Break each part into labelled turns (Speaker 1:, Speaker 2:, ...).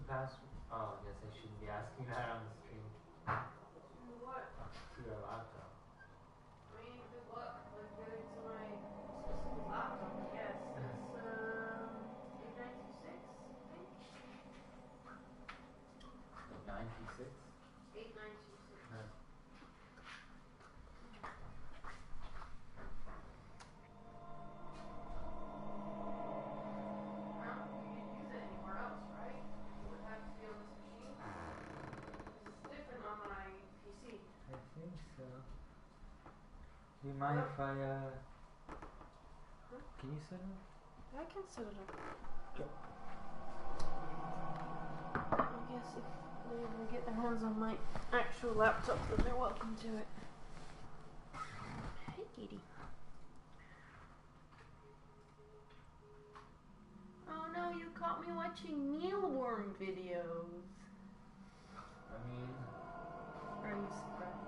Speaker 1: password? Oh, I guess I shouldn't be asking that on the stream.
Speaker 2: What?
Speaker 1: To your laptop.
Speaker 2: I mean, good luck with getting to my specific laptop, I guess. It's 8926, I think.
Speaker 1: 926?
Speaker 2: 8926.
Speaker 1: I think so. Do you mind if I, Can you set it up?
Speaker 2: I can set it up.
Speaker 1: Go.
Speaker 2: I guess if they ever get their hands on my actual laptop, then they're welcome to it. Hey, Katie. Oh no, you caught me watching mealworm videos.
Speaker 1: I mean,
Speaker 2: Are you surprised?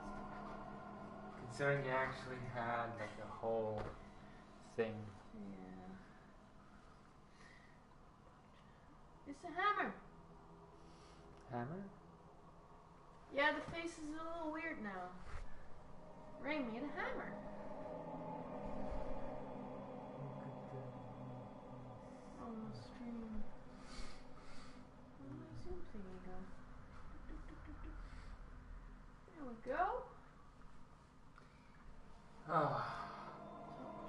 Speaker 1: considering you actually had like a whole thing.
Speaker 2: Yeah. It's a hammer.
Speaker 1: Hammer?
Speaker 2: Yeah, the face is a little weird now. Ray made a hammer. On the stream. Where did my Zoom thingy go? There we go.
Speaker 1: Oh.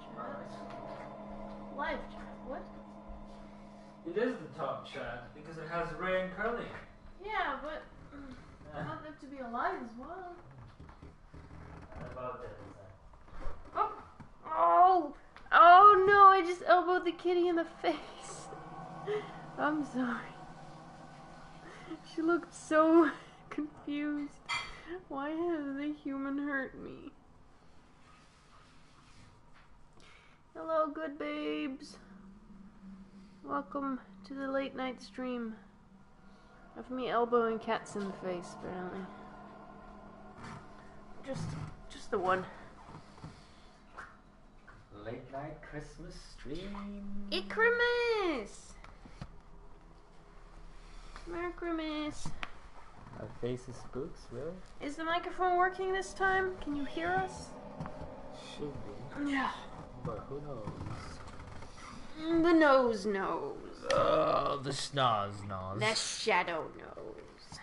Speaker 2: Chat. Live chat. What?
Speaker 1: It is the top chat because it has Ray and Curly.
Speaker 2: Yeah, but I want them to be alive as well.
Speaker 1: About that.
Speaker 2: Oh! Oh! Oh no, I just elbowed the kitty in the face. I'm sorry. She looked so confused. Why has the human hurt me? Hello, good babes. Welcome to the late night stream of me elbowing cats in the face, apparently. Just the one.
Speaker 1: Late night Christmas stream.
Speaker 2: Icrimus! Merry Christmas.
Speaker 1: Our faces spooks, really?
Speaker 2: Is the microphone working this time? Can you hear us?
Speaker 1: Should be.
Speaker 2: Yeah.
Speaker 1: But who knows?
Speaker 2: The nose knows.
Speaker 1: Oh, the schnoz knows.
Speaker 2: The shadow knows.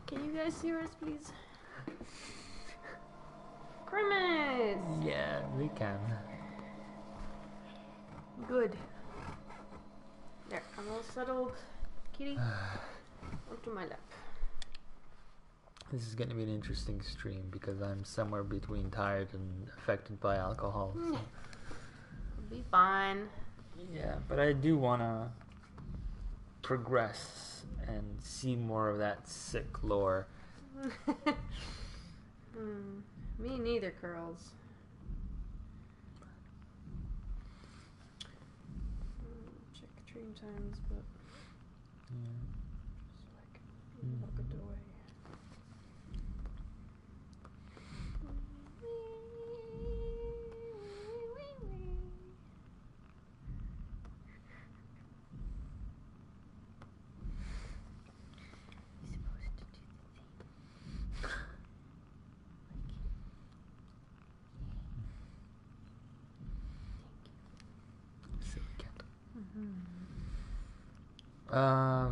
Speaker 2: Can you guys hear us, please? Christmas!
Speaker 1: Yeah, we can.
Speaker 2: Good. There, I'm all settled. Kitty, onto my lap.
Speaker 1: This is going to be an interesting stream because I'm somewhere between tired and affected by alcohol. So.
Speaker 2: It'll be fine.
Speaker 1: Yeah, but I do want to progress and see more of that sick lore.
Speaker 2: Me neither, Curls. Check stream times, but so I can be logged away.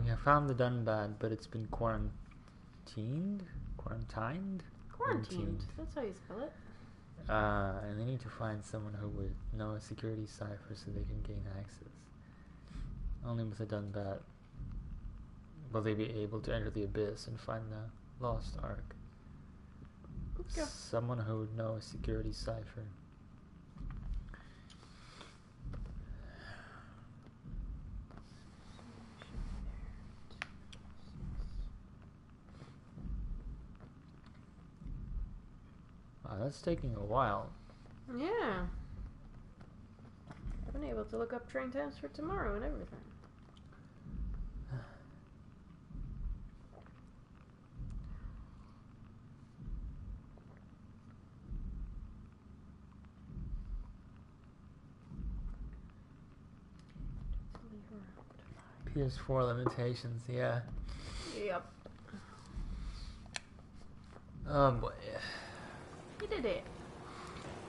Speaker 1: We have found the Dunbad, but it's been quarantined? Quarantined?
Speaker 2: That's how you spell it.
Speaker 1: And they need to find someone who would know a security cipher so they can gain access. Only with a Dunbat will they be able to enter the abyss and find the lost ark.
Speaker 2: Okay.
Speaker 1: Someone who would know a security cipher. Wow, that's taking a while.
Speaker 2: Yeah. I've been able to look up train times for tomorrow and everything.
Speaker 1: PS4 limitations, yeah.
Speaker 2: Yep.
Speaker 1: Oh boy.
Speaker 2: You did it.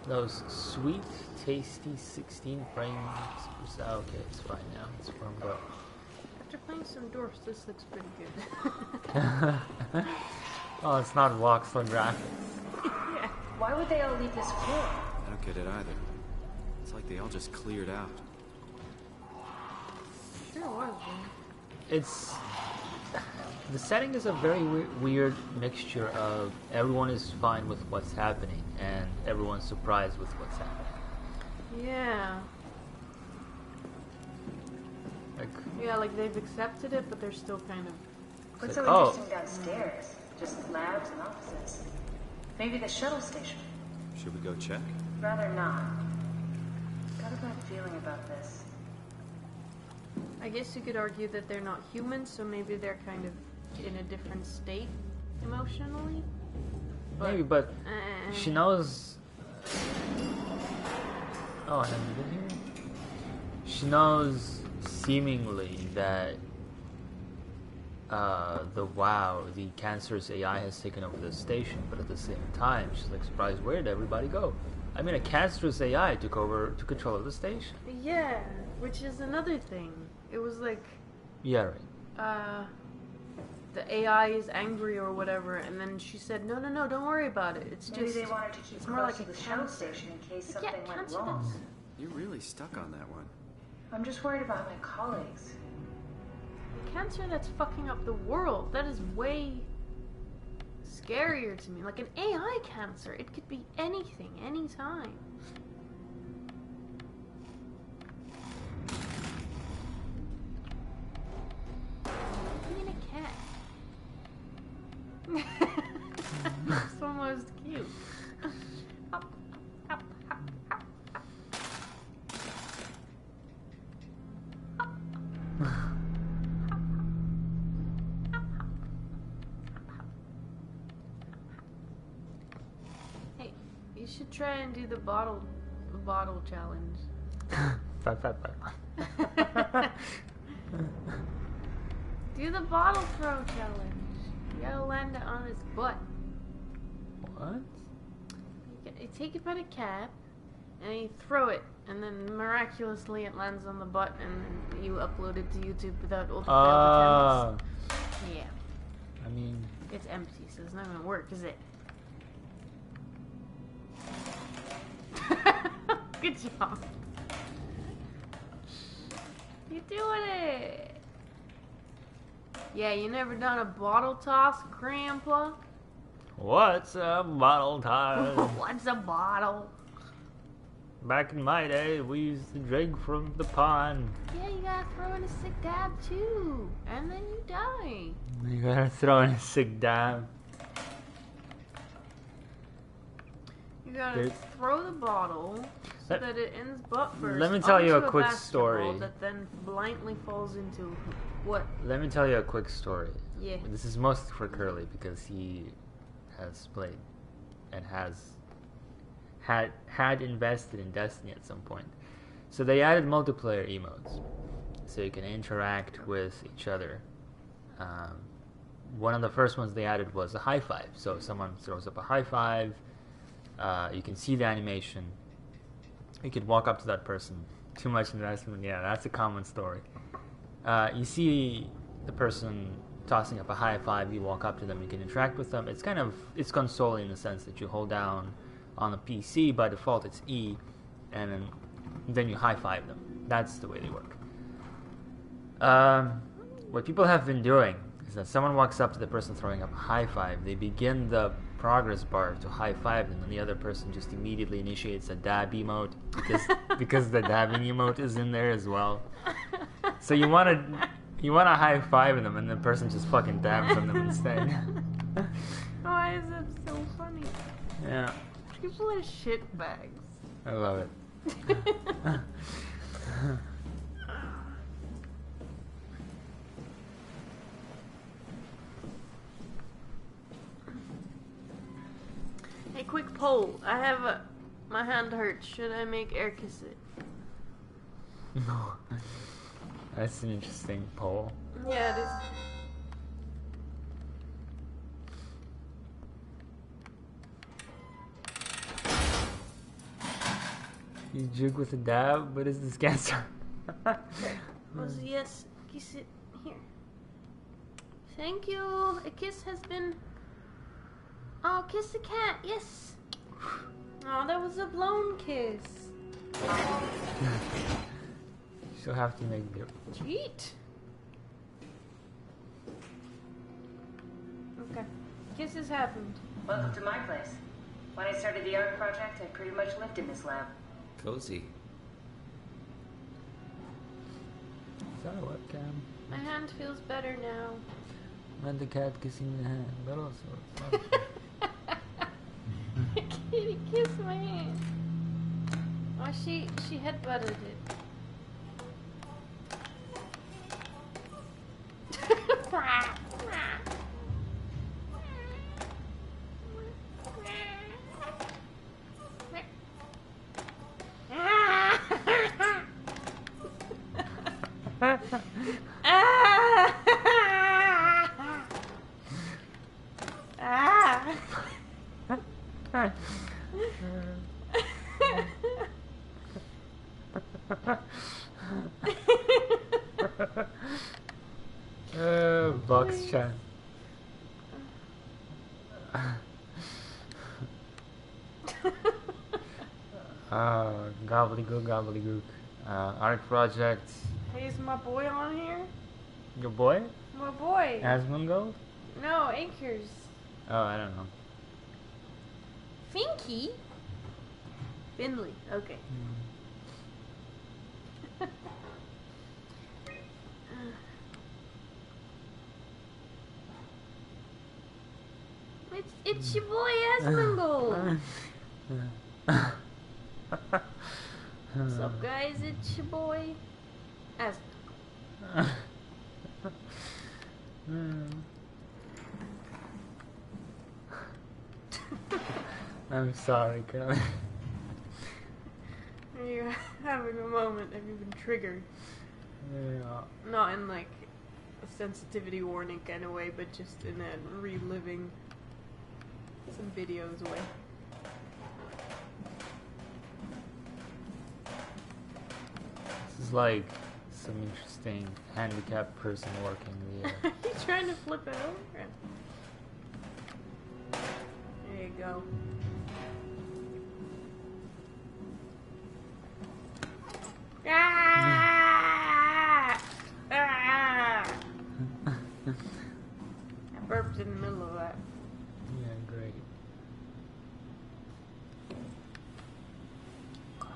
Speaker 1: Those sweet, tasty 16 frames. Okay, it's fine now. It's firmed up.
Speaker 2: After playing some dwarfs, this looks pretty good.
Speaker 1: Oh, it's not voxel graphics.
Speaker 2: Yeah.
Speaker 3: Why would they all leave this floor?
Speaker 4: I don't get it either. It's like they all just cleared out.
Speaker 2: Sure was, man.
Speaker 1: It's... The setting is a very weird mixture of everyone is fine with what's happening and everyone's surprised with what's happening.
Speaker 2: Yeah.
Speaker 1: Like,
Speaker 2: Yeah, like they've accepted it, but they're still kind of...
Speaker 3: What's
Speaker 1: like,
Speaker 3: so
Speaker 1: oh.
Speaker 3: interesting downstairs? Just labs and offices. Maybe the shuttle station.
Speaker 4: Should we go check?
Speaker 3: Rather not. Got a bad feeling about this.
Speaker 2: I guess you could argue that they're not humans, so maybe they're kind of in a different state emotionally.
Speaker 1: maybe, but she knows... Oh, have you been here? She knows seemingly that the cancerous AI has taken over the station, but at the same time, she's like surprised, where did everybody go? I mean, a cancerous AI took control of the station.
Speaker 2: Yeah, which is another thing. It was like,
Speaker 1: Yeah, right.
Speaker 2: the AI is angry or whatever, and then she said, no, don't worry about it. It's
Speaker 3: Maybe
Speaker 2: just...
Speaker 3: they wanted to keep
Speaker 2: it's more
Speaker 3: close
Speaker 2: like
Speaker 3: to
Speaker 2: a
Speaker 3: the shuttle
Speaker 2: cancer.
Speaker 3: station in case
Speaker 2: Yeah,
Speaker 3: something went
Speaker 2: cancer,
Speaker 3: wrong.
Speaker 2: that's...
Speaker 4: You're really stuck on that one.
Speaker 3: I'm just worried about my colleagues.
Speaker 2: Cancer that's fucking up the world. That is way scarier to me. Like an AI cancer, it could be anything, anytime. Being a cat. It's almost cute. Hop, hop, hop, hop, hop. Hey, you should try and do the bottle challenge. Do the bottle throw challenge. You gotta land it on his butt.
Speaker 1: What?
Speaker 2: You take it by the cap, and you throw it, and then miraculously it lands on the butt, and then you upload it to YouTube without all the failed attempts. Yeah,
Speaker 1: I mean...
Speaker 2: it's empty, so it's not gonna work, is it? Good job. You're doing it. Yeah, you never done a bottle toss, Grandpa?
Speaker 1: What's a bottle toss?
Speaker 2: What's a bottle?
Speaker 1: Back in my day, we used to drink from the pond.
Speaker 2: Yeah, you gotta throw in a sick dab too, and then you die.
Speaker 1: You gotta throw in a sick dab.
Speaker 2: You gotta throw the bottle so that it ends butt first.
Speaker 1: Let me tell you a
Speaker 2: onto
Speaker 1: quick
Speaker 2: basketball
Speaker 1: story.
Speaker 2: that then blindly falls into what?
Speaker 1: Let me tell you a quick story.
Speaker 2: Yeah.
Speaker 1: This is mostly for Curly because he has played and had invested in Destiny at some point. So they added multiplayer emotes, so you can interact with each other. One of the first ones they added was a high five. So if someone throws up a high five, you can see the animation. You could walk up to that person. Too much investment, yeah, that's a common story. You see the person tossing up a high five, you walk up to them, you can interact with them. It's console in the sense that you hold down on a PC, by default it's E, and then you high five them. That's the way they work. What people have been doing is that someone walks up to the person throwing up a high five, they begin the progress bar to high five them, and the other person just immediately initiates a dab emote because the dabbing emote is in there as well. So you wanna high five them, and the person just fucking dabs on them instead.
Speaker 2: Why is that so funny?
Speaker 1: Yeah,
Speaker 2: People are shitbags.
Speaker 1: I love it.
Speaker 2: Hey, quick poll. My hand hurts. Should I make Air kiss it?
Speaker 1: No. That's an interesting poll.
Speaker 2: Yeah, it is.
Speaker 1: You juke with a dab? What is this cancer?
Speaker 2: Was yes, kiss it here. Thank you. A kiss has been. Oh, kiss the cat. Yes. Oh, that was a blown kiss.
Speaker 1: She'll have to make the.
Speaker 2: Cheat. Okay. Kisses happened.
Speaker 3: Welcome to my place. When I started the art project, I pretty much lived in this lab.
Speaker 4: Cozy.
Speaker 1: Is that a webcam?
Speaker 2: My hand feels better now.
Speaker 1: Not the cat kissing the hand, but also it's
Speaker 2: Kitty kissed my hand. Oh, she headbutted it.
Speaker 1: Box chat. Gobbledygook, gobbledygook. Art project.
Speaker 2: Hey, is my boy on here?
Speaker 1: Your boy?
Speaker 2: My boy.
Speaker 1: Asmongold?
Speaker 2: No, Acres.
Speaker 1: Oh, I don't know.
Speaker 2: Finky? Finley. Okay. It's your boy Asmongold. What's up, guys? It's your boy Asmongold.
Speaker 1: I'm sorry, Kelly.
Speaker 2: You're having a moment. Have you been triggered?
Speaker 1: Yeah.
Speaker 2: Not in like a sensitivity warning kind of way, but just in that reliving some videos away.
Speaker 1: This is like some interesting handicapped person working the air.
Speaker 2: You trying to flip it over? There you go. Ah! Ah! I burped in the middle of that.
Speaker 1: Yeah, great.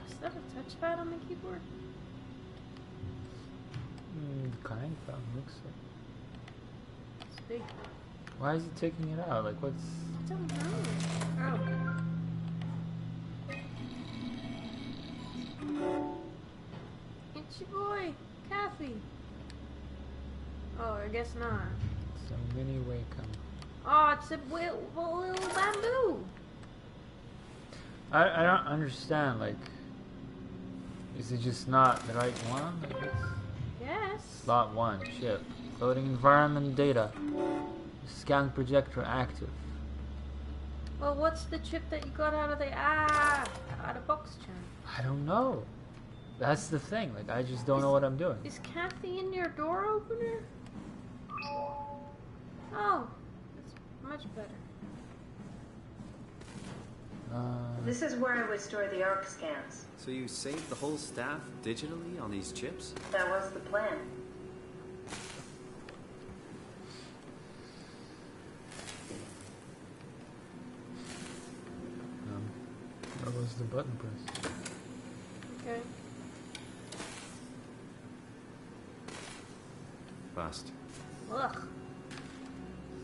Speaker 2: Is that a touchpad on the keyboard?
Speaker 1: Kind of looks like.
Speaker 2: It's big.
Speaker 1: Why is he taking it out? Like, what's?
Speaker 2: I don't know. Oh. It's your boy, Kathy. Oh, I guess not.
Speaker 1: Some mini Wacom.
Speaker 2: Oh, it's a little bamboo.
Speaker 1: I don't understand. Like, is it just not the right one? Like, it's
Speaker 2: Yes.
Speaker 1: slot 1 chip. Loading environment data. Scan projector active.
Speaker 2: Well, what's the chip that you got out of the out of box chain?
Speaker 1: I don't know. That's the thing. Like, I just don't know what I'm doing.
Speaker 2: Is Kathy in your door opener? Oh, that's much better.
Speaker 3: This is where I would store the ARC scans.
Speaker 4: So you saved the whole staff digitally on these chips?
Speaker 3: That was the plan.
Speaker 1: Where was the button press?
Speaker 2: Okay.
Speaker 4: Bust.
Speaker 2: Ugh.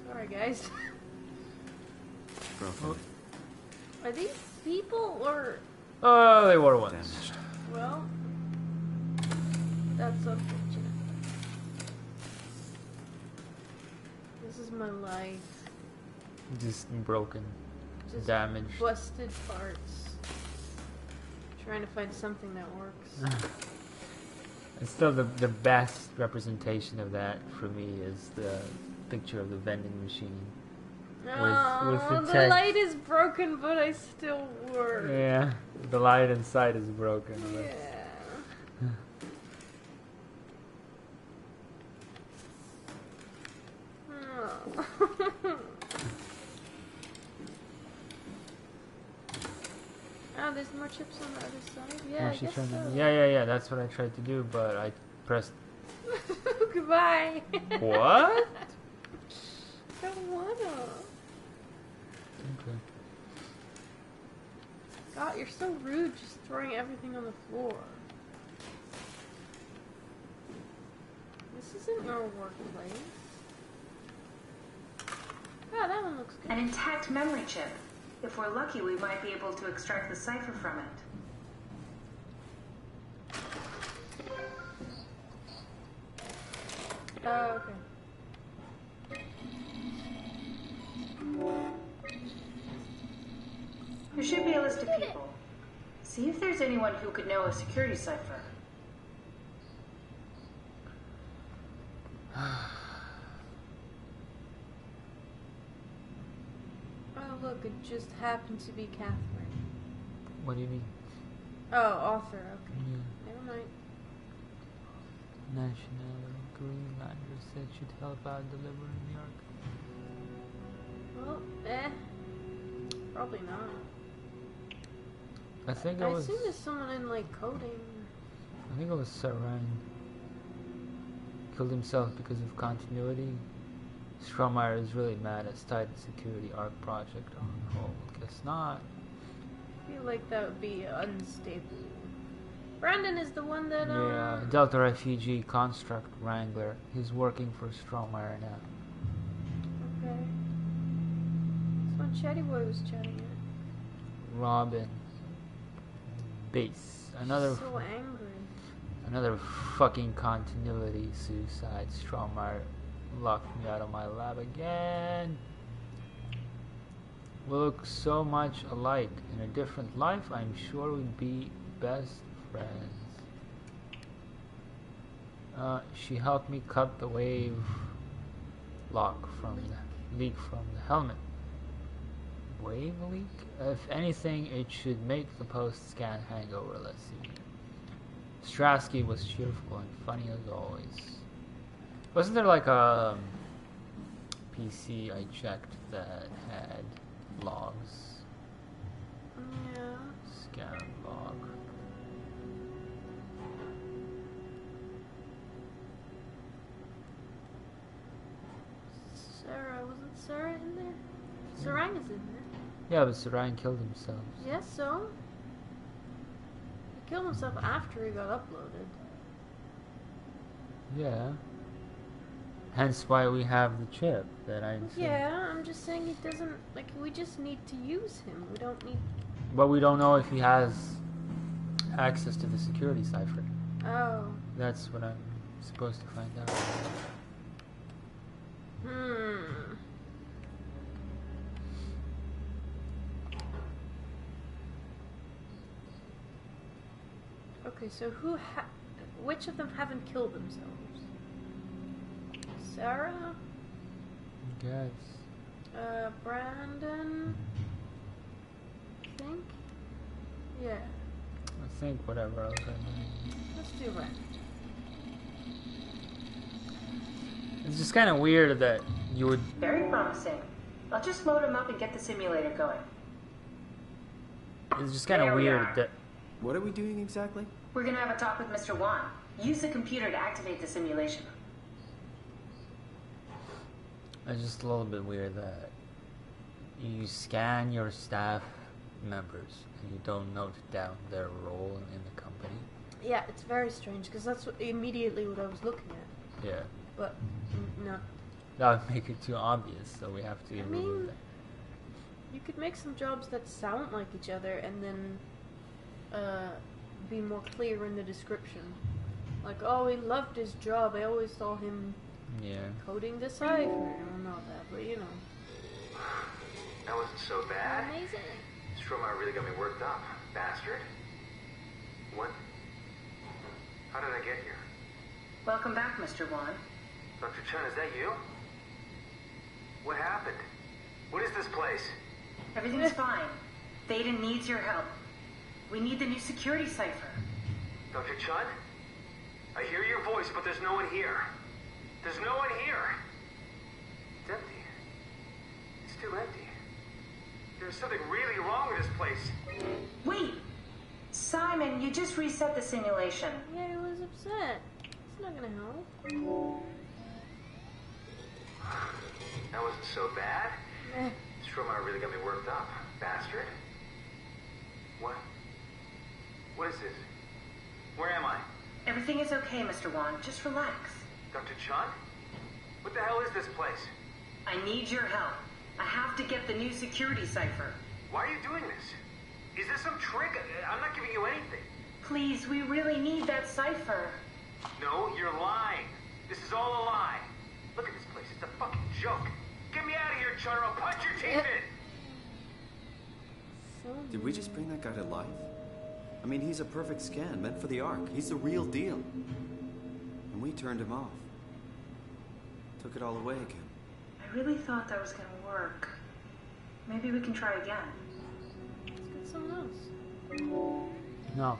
Speaker 2: Sorry, guys.
Speaker 4: Broken.
Speaker 2: Are these people or?
Speaker 1: Oh, they were once.
Speaker 4: Damaged.
Speaker 2: Well, that's unfortunate. This is my life.
Speaker 1: Just broken.
Speaker 2: Just
Speaker 1: Damaged.
Speaker 2: busted parts. Trying to find something that works.
Speaker 1: And still, the best representation of that for me is the picture of the vending machine.
Speaker 2: Oh,
Speaker 1: with
Speaker 2: the
Speaker 1: text.
Speaker 2: light is broken, but I still work.
Speaker 1: Yeah, the light inside is broken. But
Speaker 2: Yeah. Oh. Oh, there's more chips on the other side. Yeah, I guess so.
Speaker 1: Yeah. That's what I tried to do, but I pressed.
Speaker 2: Goodbye.
Speaker 1: What?
Speaker 2: Don't wanna.
Speaker 1: Okay.
Speaker 2: God, you're so rude just throwing everything on the floor. This isn't your workplace. Oh, that one looks good.
Speaker 3: An intact memory chip. If we're lucky, we might be able to extract the cipher from it.
Speaker 2: Oh, okay.
Speaker 3: There should be a list of people. See if there's anyone who could know a security cipher.
Speaker 2: Oh, look, it just happened to be Catherine.
Speaker 1: What do you mean?
Speaker 2: Oh, author, okay.
Speaker 1: Yeah.
Speaker 2: Never mind.
Speaker 1: Nationality. Greenlander said she'd help out deliver in New York.
Speaker 2: Well, probably not.
Speaker 1: I think
Speaker 2: I assume there's someone in, like, coding.
Speaker 1: I think it was Sarang. Killed himself because of continuity. Strohmeyer is really mad at Titan Security Arc project on hold. Guess not.
Speaker 2: I feel like that would be unstable. Brandon is the one that,
Speaker 1: Yeah, Delta Refugee Construct Wrangler. He's working for Strohmeyer now.
Speaker 2: Okay. That's what Chatty Boy was chatting at.
Speaker 1: Robin. Base.
Speaker 2: So angry.
Speaker 1: Another fucking continuity suicide. Strohmeyer locked me out of my lab again. We look so much alike. In a different life, I'm sure we'd be best friends. She helped me cut the wave lock from the leak from the helmet. Wave leak? If anything, it should make the post-scan hangover less severe. Strasky was cheerful and funny as always. Wasn't there like a PC I checked that had logs?
Speaker 2: Yeah.
Speaker 1: Scan log.
Speaker 2: Sarah, wasn't Sarah in there? Sarang is in there.
Speaker 1: Yeah, but Sarang killed himself.
Speaker 2: Yes, so? He killed himself after he got uploaded.
Speaker 1: Yeah. Hence why we have the chip that I said.
Speaker 2: Yeah, I'm just saying he doesn't, like, we just need to use him. We don't need...
Speaker 1: But we don't know if he has access to the security cipher.
Speaker 2: Oh.
Speaker 1: That's what I'm supposed to find out.
Speaker 2: Okay, so which of them haven't killed themselves? Sarah?
Speaker 1: Guess.
Speaker 2: Brandon? I think? Yeah.
Speaker 1: I think whatever else I know.
Speaker 2: Let's do Brandon.
Speaker 1: It's just kind of weird that you would...
Speaker 3: Very promising. I'll just load him up and get the simulator going.
Speaker 1: It's just kind of
Speaker 3: There we
Speaker 1: weird
Speaker 3: are.
Speaker 1: that...
Speaker 4: What are we doing exactly?
Speaker 3: We're gonna have a talk with Mr. Wan. Use the computer to activate the simulation.
Speaker 1: It's just a little bit weird that you scan your staff members and you don't note down their role in the company.
Speaker 2: Yeah, it's very strange, because that's immediately what I was looking at.
Speaker 1: Yeah.
Speaker 2: But, no.
Speaker 1: That would make it too obvious, so we have to remove
Speaker 2: mean,
Speaker 1: that.
Speaker 2: You could make some jobs that sound like each other and then be more clear in the description. Like, oh, he loved his job. I always saw him coding the cipher. And all that, but you know.
Speaker 5: That wasn't so bad.
Speaker 2: Amazing.
Speaker 5: Strohmeyer really got me worked up. Bastard. What? How did I get here?
Speaker 3: Welcome back, Mr. Wan.
Speaker 5: Dr. Chen, is that you? What happened? What is this place?
Speaker 3: Everything's fine. Thaden needs your help. We need the new security cipher.
Speaker 5: Dr. Chen? I hear your voice, but there's no one here. There's no one here. It's empty. It's too empty. There's something really wrong with this place.
Speaker 3: Wait! Simon, you just reset the simulation.
Speaker 2: Yeah, he was upset. It's not gonna help.
Speaker 5: That wasn't so bad.
Speaker 2: Eh.
Speaker 5: Soma really got me worked up. Bastard. What? What is this? Where am I?
Speaker 3: Everything is okay, Mr. Wan. Just relax.
Speaker 5: Dr. Chan? What the hell is this place?
Speaker 3: I need your help. I have to get the new security cipher.
Speaker 5: Why are you doing this? Is this some trick? I'm not giving you anything.
Speaker 3: Please, we really need that cipher.
Speaker 5: No, you're lying. This is all a lie. Look at this place. It's a fucking joke. Get me out of here, Chun, or I'll punch your teeth in.
Speaker 2: So
Speaker 4: Did we just bring that guy to life? I mean, he's a perfect scan, meant for the Ark. He's the real deal. And we turned him off. Took it all away again.
Speaker 3: I really thought that was going to work. Maybe we can try again.
Speaker 2: let's get someone else.
Speaker 1: No,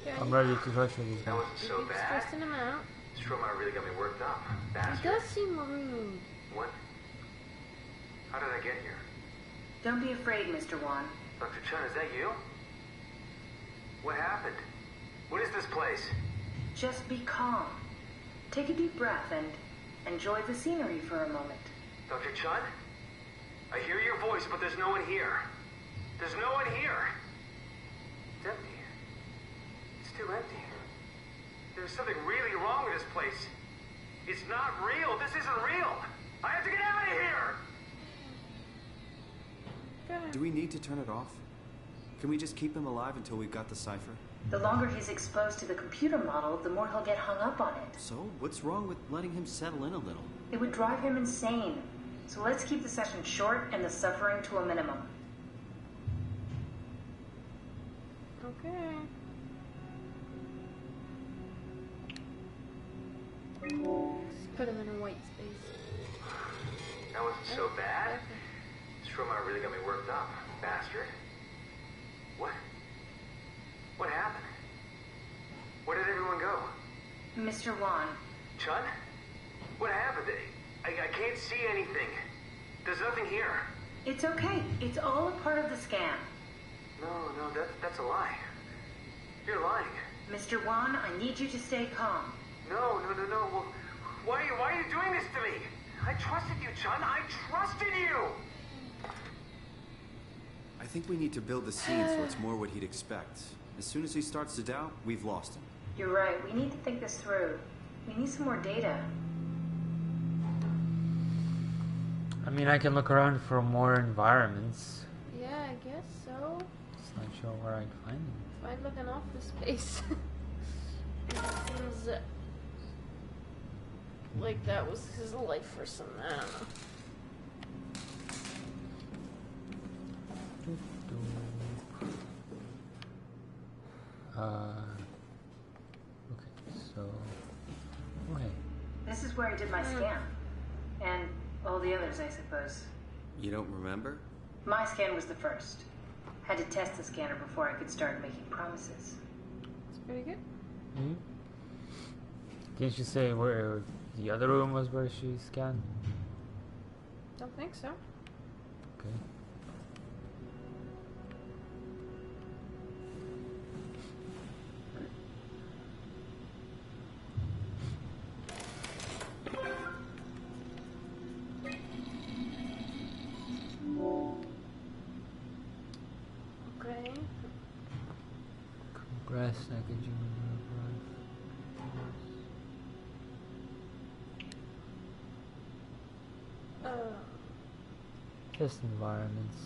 Speaker 2: Okay.
Speaker 1: I'm ready to torture these
Speaker 5: That
Speaker 1: guys.
Speaker 5: wasn't
Speaker 2: You
Speaker 5: so
Speaker 2: keep
Speaker 5: bad.
Speaker 2: stressing him out.
Speaker 5: Soma really got me worked up.
Speaker 2: He
Speaker 5: Bastard.
Speaker 2: does seem rude.
Speaker 5: What? How did I get here?
Speaker 3: Don't be afraid, Mr. Wan.
Speaker 5: Dr. Chen, is that you? What happened? What is this place?
Speaker 3: Just be calm. Take a deep breath and enjoy the scenery for a moment.
Speaker 5: Dr. Chun? I hear your voice, but there's no one here. There's no one here. It's empty. It's too empty. There's something really wrong with this place. It's not real. This isn't real. I have to get out of here!
Speaker 2: Okay.
Speaker 4: Do we need to turn it off? Can we just keep him alive until we've got the cipher?
Speaker 3: The longer he's exposed to the computer model, the more he'll get hung up on it.
Speaker 4: So, what's wrong with letting him settle in a little?
Speaker 3: It would drive him insane. So let's keep the session short and the suffering to a minimum.
Speaker 2: Okay. Just put him in a white space.
Speaker 5: That wasn't so bad. Soma really got me worked up. Bastard. What? What happened? Where did everyone go?
Speaker 3: Mr. Wan,
Speaker 5: Chun? What happened? I can't see anything. There's nothing here.
Speaker 3: it's okay. It's all a part of the scan.
Speaker 5: No, that's a lie. You're lying.
Speaker 3: Mr. Wan, I need you to stay calm.
Speaker 5: No. Well, why are you doing this to me? I trusted you, Chun. I trusted you.
Speaker 4: I think we need to build the scene so it's more what he'd expect. As soon as he starts to doubt, we've lost him.
Speaker 3: You're right. We need to think this through. We need some more data.
Speaker 1: I mean, I can look around for more environments.
Speaker 2: Yeah, I guess so.
Speaker 1: Just not sure where I'd find them.
Speaker 2: Tried looking off the space. It seems like that was his life or something. I don't know.
Speaker 1: Okay, so... Oh, hey.
Speaker 3: This is where I did my scan. And all the others, I suppose.
Speaker 4: You don't remember?
Speaker 3: My scan was the first. Had to test the scanner before I could start making promises.
Speaker 2: It's pretty good.
Speaker 1: Hmm? Didn't you say where the other room was where she scanned?
Speaker 2: Don't think so.
Speaker 1: Okay.
Speaker 2: Okay.
Speaker 1: Compress packaging. Test environments.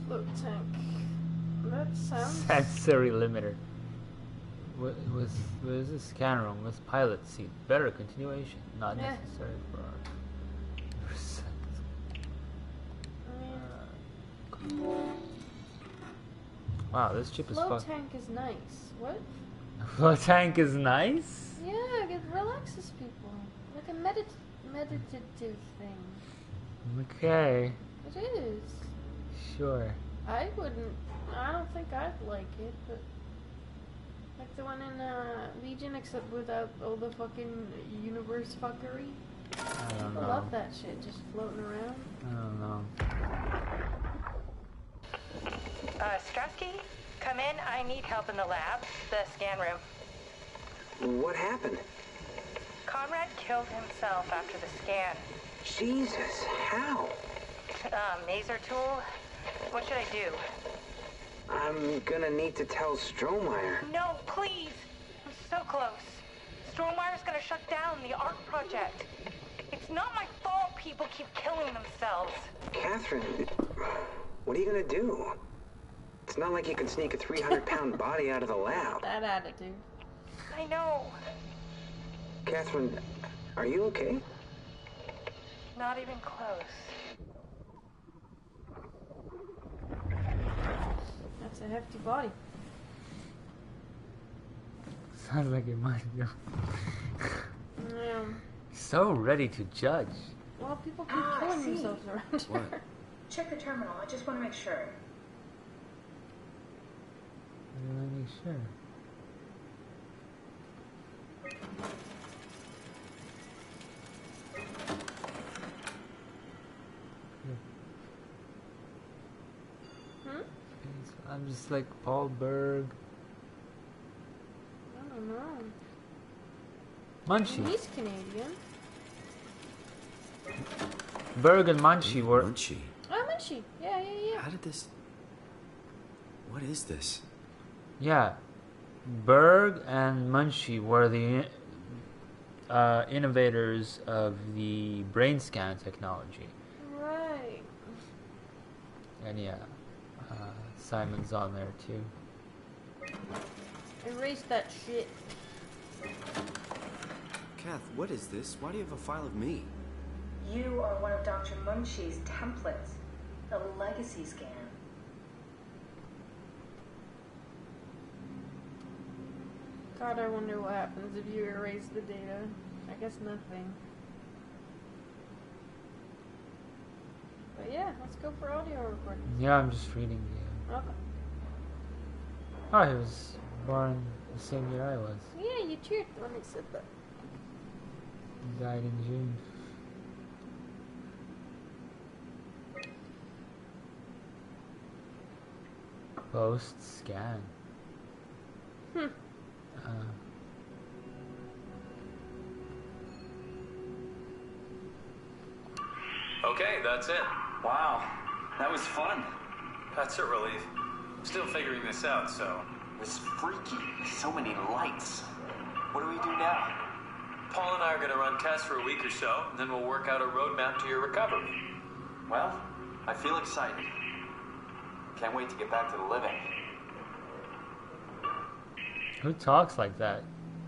Speaker 2: Float tank. That sounds...
Speaker 1: Sensory limiter. What was a scan room with pilot seat. Better continuation. Not
Speaker 2: Yeah.
Speaker 1: necessary for our...
Speaker 2: I mean,
Speaker 1: Wow, this chip is
Speaker 2: float
Speaker 1: fucked.
Speaker 2: tank is nice. What?
Speaker 1: Float tank is nice?
Speaker 2: Yeah, I it relaxes people. Like a meditative thing.
Speaker 1: Okay,
Speaker 2: It is.
Speaker 1: sure.
Speaker 2: I don't think I'd like it, but like the one in Legion, except without all the fucking universe fuckery.
Speaker 1: I don't
Speaker 2: People
Speaker 1: know.
Speaker 2: love that shit, just floating around.
Speaker 1: I don't know.
Speaker 6: Strasky, come in. I need help in the lab, the scan room.
Speaker 7: What happened?
Speaker 6: Conrad killed himself after the scan.
Speaker 7: Jesus, how?
Speaker 6: Maser tool? What should I do?
Speaker 7: I'm gonna need to tell Strohmeyer.
Speaker 6: No, please! I'm so close. Strohmeyer's gonna shut down the ARC project. It's not my fault people keep killing themselves.
Speaker 7: Catherine, what are you gonna do? It's not like you can sneak a 300-pound body out of the lab.
Speaker 2: That attitude.
Speaker 6: I know.
Speaker 7: Catherine, are you okay?
Speaker 6: Not even close.
Speaker 2: That's a hefty body.
Speaker 1: Sounds like it might go.
Speaker 2: Yeah.
Speaker 1: So ready to judge.
Speaker 2: Well, people keep
Speaker 3: I
Speaker 2: killing
Speaker 3: see.
Speaker 2: themselves around
Speaker 4: What?
Speaker 2: here.
Speaker 3: Check the terminal. I just want to make sure.
Speaker 1: Let me make sure.
Speaker 2: Hmm?
Speaker 1: I'm just like Paul Berg.
Speaker 2: I don't know.
Speaker 1: Munchie.
Speaker 2: He's Canadian.
Speaker 1: Berg and Munchie were.
Speaker 4: Weren't she?
Speaker 2: Oh, is she? Yeah.
Speaker 4: How did this... What is this?
Speaker 1: Yeah. Berg and Munchie were the innovators of the brain scan technology.
Speaker 2: Right.
Speaker 1: And yeah, Simon's on there too.
Speaker 2: Erase that shit.
Speaker 4: Kath, what is this? Why do you have a file of me?
Speaker 3: You are one of Dr. Munchie's templates. The legacy scan.
Speaker 2: God, I wonder what happens if you erase the data. I guess nothing. But yeah, let's go for audio recording.
Speaker 1: Yeah, I'm just reading the.
Speaker 2: Okay.
Speaker 1: Oh, he was born the same year I was.
Speaker 2: Yeah, you cheered when they said that.
Speaker 1: He died in June. Post scan.
Speaker 2: Hmm.
Speaker 8: Okay, that's it.
Speaker 9: Wow, that was fun.
Speaker 8: That's a relief. Still figuring this out, so...
Speaker 9: It was freaky. So many lights. What do we do now?
Speaker 8: Paul and I are going to run tests for a week or so, and then we'll work out a roadmap to your recovery.
Speaker 9: Well, I feel excited. Can't wait to get back to the living.
Speaker 1: Who talks like that?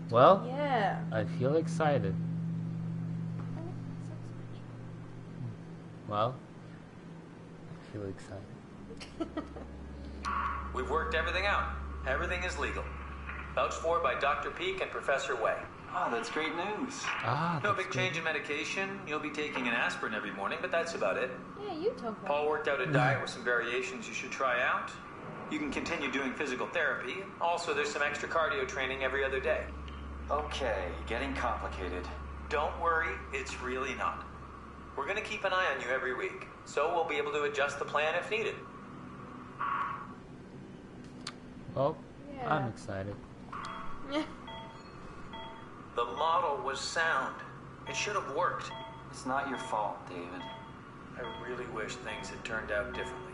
Speaker 1: Well,
Speaker 2: Yeah.
Speaker 1: I feel excited. Well, I feel excited.
Speaker 8: We've worked everything out. Everything is legal. Vouched for by Dr. Peak and Professor Way.
Speaker 9: Oh, that's great news.
Speaker 1: Ah,
Speaker 8: No
Speaker 1: that's
Speaker 8: big
Speaker 1: good.
Speaker 8: change in medication. You'll be taking an aspirin every morning, but that's about it.
Speaker 2: Yeah, you talk about
Speaker 8: Paul worked out a diet with some variations you should try out. You can continue doing physical therapy. Also, there's some extra cardio training every other day.
Speaker 9: Okay, getting complicated.
Speaker 8: Don't worry, it's really not. We're going to keep an eye on you every week, so we'll be able to adjust the plan if needed.
Speaker 1: Well,
Speaker 2: Yeah.
Speaker 1: I'm excited.
Speaker 2: Yeah.
Speaker 8: The model was sound. It should have worked.
Speaker 9: It's not your fault, David.
Speaker 8: I really wish things had turned out differently.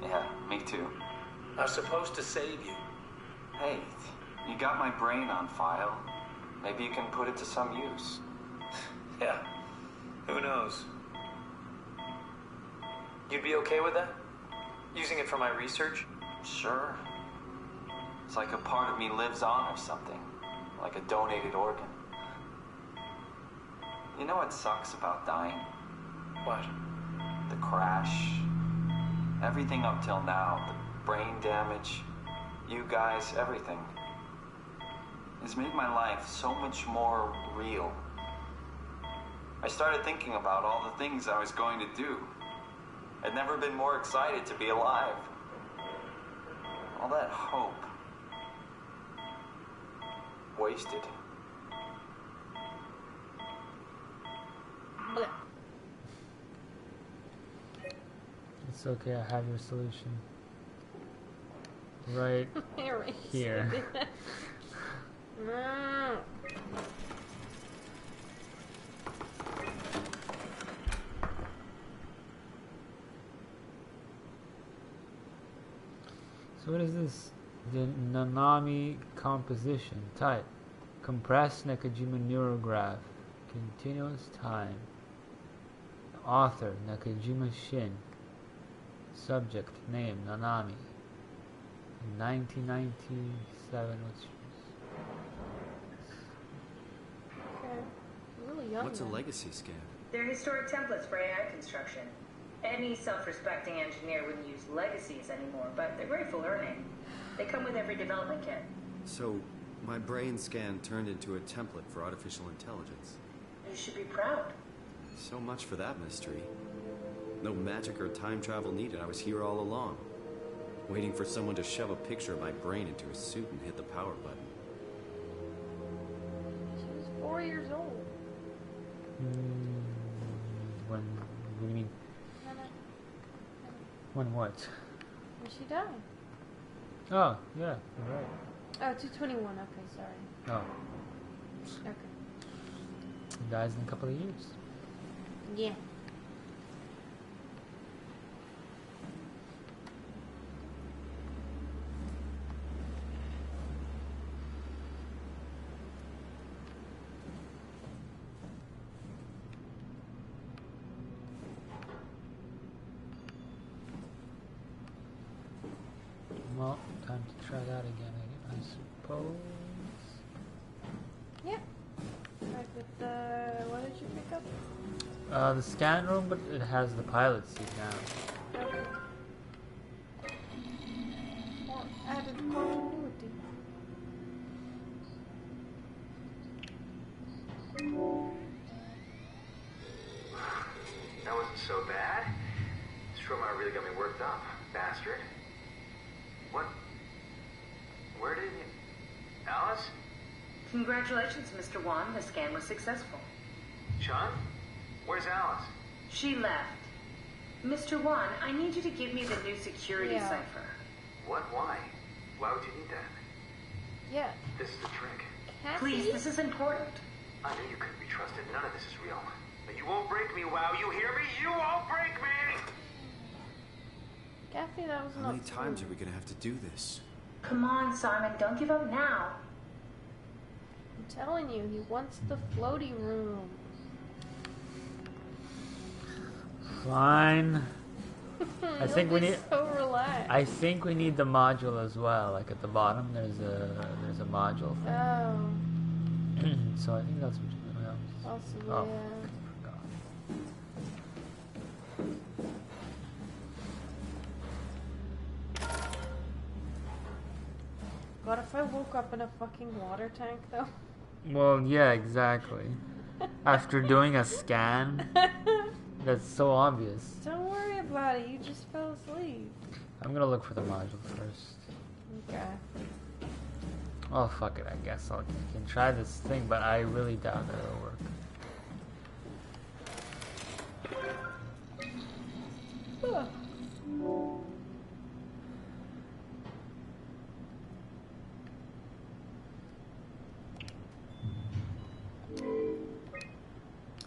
Speaker 9: Yeah, me too.
Speaker 8: I was supposed to save you.
Speaker 9: Hey, you got my brain on file. Maybe you can put it to some use.
Speaker 8: Yeah, who knows? You'd be okay with that? Using it for my research?
Speaker 9: Sure. It's like a part of me lives on or something. Like a donated organ. You know what sucks about dying?
Speaker 8: What?
Speaker 9: The crash. Everything up till now. The brain damage. You guys, everything. has made my life so much more real. I started thinking about all the things I was going to do. I'd never been more excited to be alive. All that hope. Wasted.
Speaker 2: Blech.
Speaker 1: It's okay, I have your solution. Right
Speaker 2: Erase
Speaker 1: here.
Speaker 2: it. Mm.
Speaker 1: So what is this? The Nanami composition. Type. Compressed Nakajima neurograph. Continuous time. Author Nakajima Shin. Subject name Nanami. 1997.
Speaker 2: Okay. Really young.
Speaker 4: What's a
Speaker 2: then.
Speaker 4: legacy scan?
Speaker 3: They're historic templates for AI construction. Any self-respecting engineer wouldn't use legacies anymore, but they're great for learning. They come with every development kit.
Speaker 4: So, my brain scan turned into a template for artificial intelligence.
Speaker 3: You should be proud.
Speaker 4: So much for that mystery. No magic or time travel needed. I was here all along. Waiting for someone to shove a picture of my brain into a suit and hit the power button.
Speaker 2: She was 4 years old.
Speaker 1: When? What do you mean? When what?
Speaker 2: When she died.
Speaker 1: Oh, yeah, you're right.
Speaker 2: Oh, 221. Okay, sorry.
Speaker 1: Oh,
Speaker 2: Okay.
Speaker 1: he dies in a couple of years.
Speaker 2: Yeah.
Speaker 1: Well, time to try that again, I suppose.
Speaker 2: Yeah. Right with the. What did you pick up?
Speaker 1: The scan room, but it has the pilot seat now.
Speaker 2: Okay. More added continuity.
Speaker 5: That wasn't so bad. Soma really got me worked up, bastard. What? Where did you... Alice?
Speaker 3: Congratulations, Mr. Wan. The scan was successful.
Speaker 5: Sean? Where's Alice?
Speaker 3: She left. Mr. Wan, I need you to give me the new security
Speaker 2: Yeah.
Speaker 3: cipher.
Speaker 5: What? Why? Why would you need that?
Speaker 2: Yeah.
Speaker 5: This is the trick.
Speaker 2: Cassie?
Speaker 3: Please, this is important.
Speaker 5: I knew you couldn't be trusted. None of this is real. But you won't break me, WoW. You hear me? You won't break me!
Speaker 2: Kathy, that was
Speaker 4: How
Speaker 2: not
Speaker 4: many times are
Speaker 2: true.
Speaker 4: we gonna have to do this?
Speaker 3: Come on, Simon. Don't give up now.
Speaker 2: I'm telling you, he wants the floaty room.
Speaker 1: Fine. I think we
Speaker 2: You'll be
Speaker 1: need.
Speaker 2: so relaxed.
Speaker 1: I think we need the module as well. Like at the bottom, there's a module thing.
Speaker 2: Oh,
Speaker 1: So I think that's what you do.
Speaker 2: possibly,
Speaker 1: Oh.
Speaker 2: yeah.
Speaker 1: Forgot.
Speaker 2: God, if I woke up in a fucking water tank, though.
Speaker 1: Well, yeah, exactly. After doing a scan, that's so obvious.
Speaker 2: Don't worry about it. You just fell asleep.
Speaker 1: I'm gonna look for the module first.
Speaker 2: Okay.
Speaker 1: Oh, fuck it. I guess I can try this thing, but I really doubt that it'll work.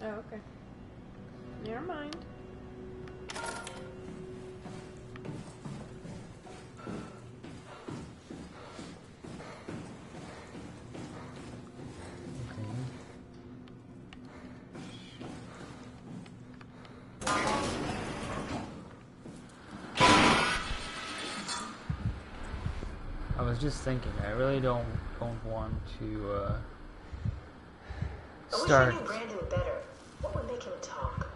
Speaker 2: Oh, okay. Never mind.
Speaker 1: I was just thinking, I really don't want to
Speaker 10: I wish I
Speaker 1: start.
Speaker 10: knew Brandon better. What would make him talk?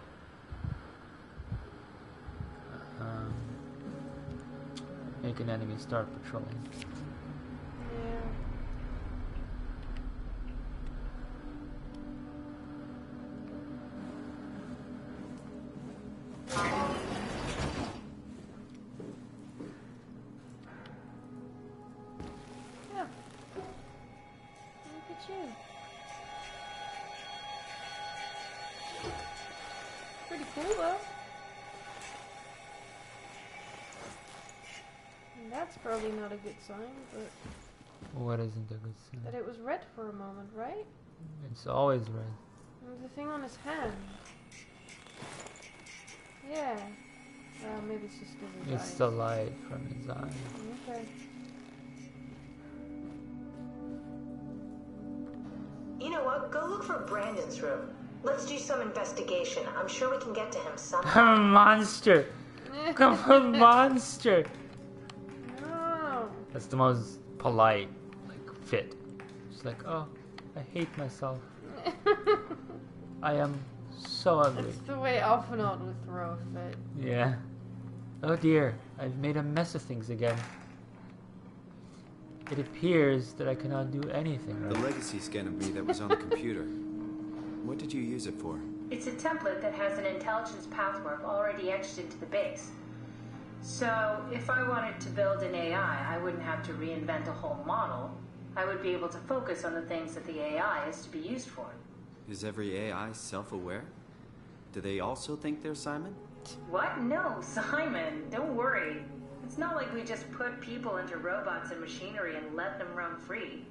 Speaker 1: Make an enemy start patrolling.
Speaker 2: Yeah. cool though. And that's probably not a good sign, but
Speaker 1: What isn't a good sign?
Speaker 2: that it was red for a moment, right?
Speaker 1: It's always red.
Speaker 2: And the thing on his hand. Yeah. Maybe it's just because his
Speaker 1: It's
Speaker 2: eyes.
Speaker 1: the light from his eye.
Speaker 2: Okay.
Speaker 10: You know what? Go look for Brandon's room. Let's do some investigation. I'm sure we can get to him somehow.
Speaker 1: I'm a monster! I'm a monster!
Speaker 2: No.
Speaker 1: That's the most polite, like, fit. It's like, oh, I hate myself. I am so ugly.
Speaker 2: It's the way Alphinaud would throw a fit.
Speaker 1: Yeah. Oh dear, I've made a mess of things again. It appears that I cannot do anything
Speaker 4: The
Speaker 1: right.
Speaker 4: legacy scan of me that was on the computer. What did you use it for?
Speaker 3: It's a template that has an intelligence pathwork already etched into the base. So, if I wanted to build an AI, I wouldn't have to reinvent a whole model. I would be able to focus on the things that the AI is to be used for.
Speaker 4: Is every AI self-aware? Do they also think they're Simon?
Speaker 3: What? No, Simon, don't worry. It's not like we just put people into robots and machinery and let them roam free.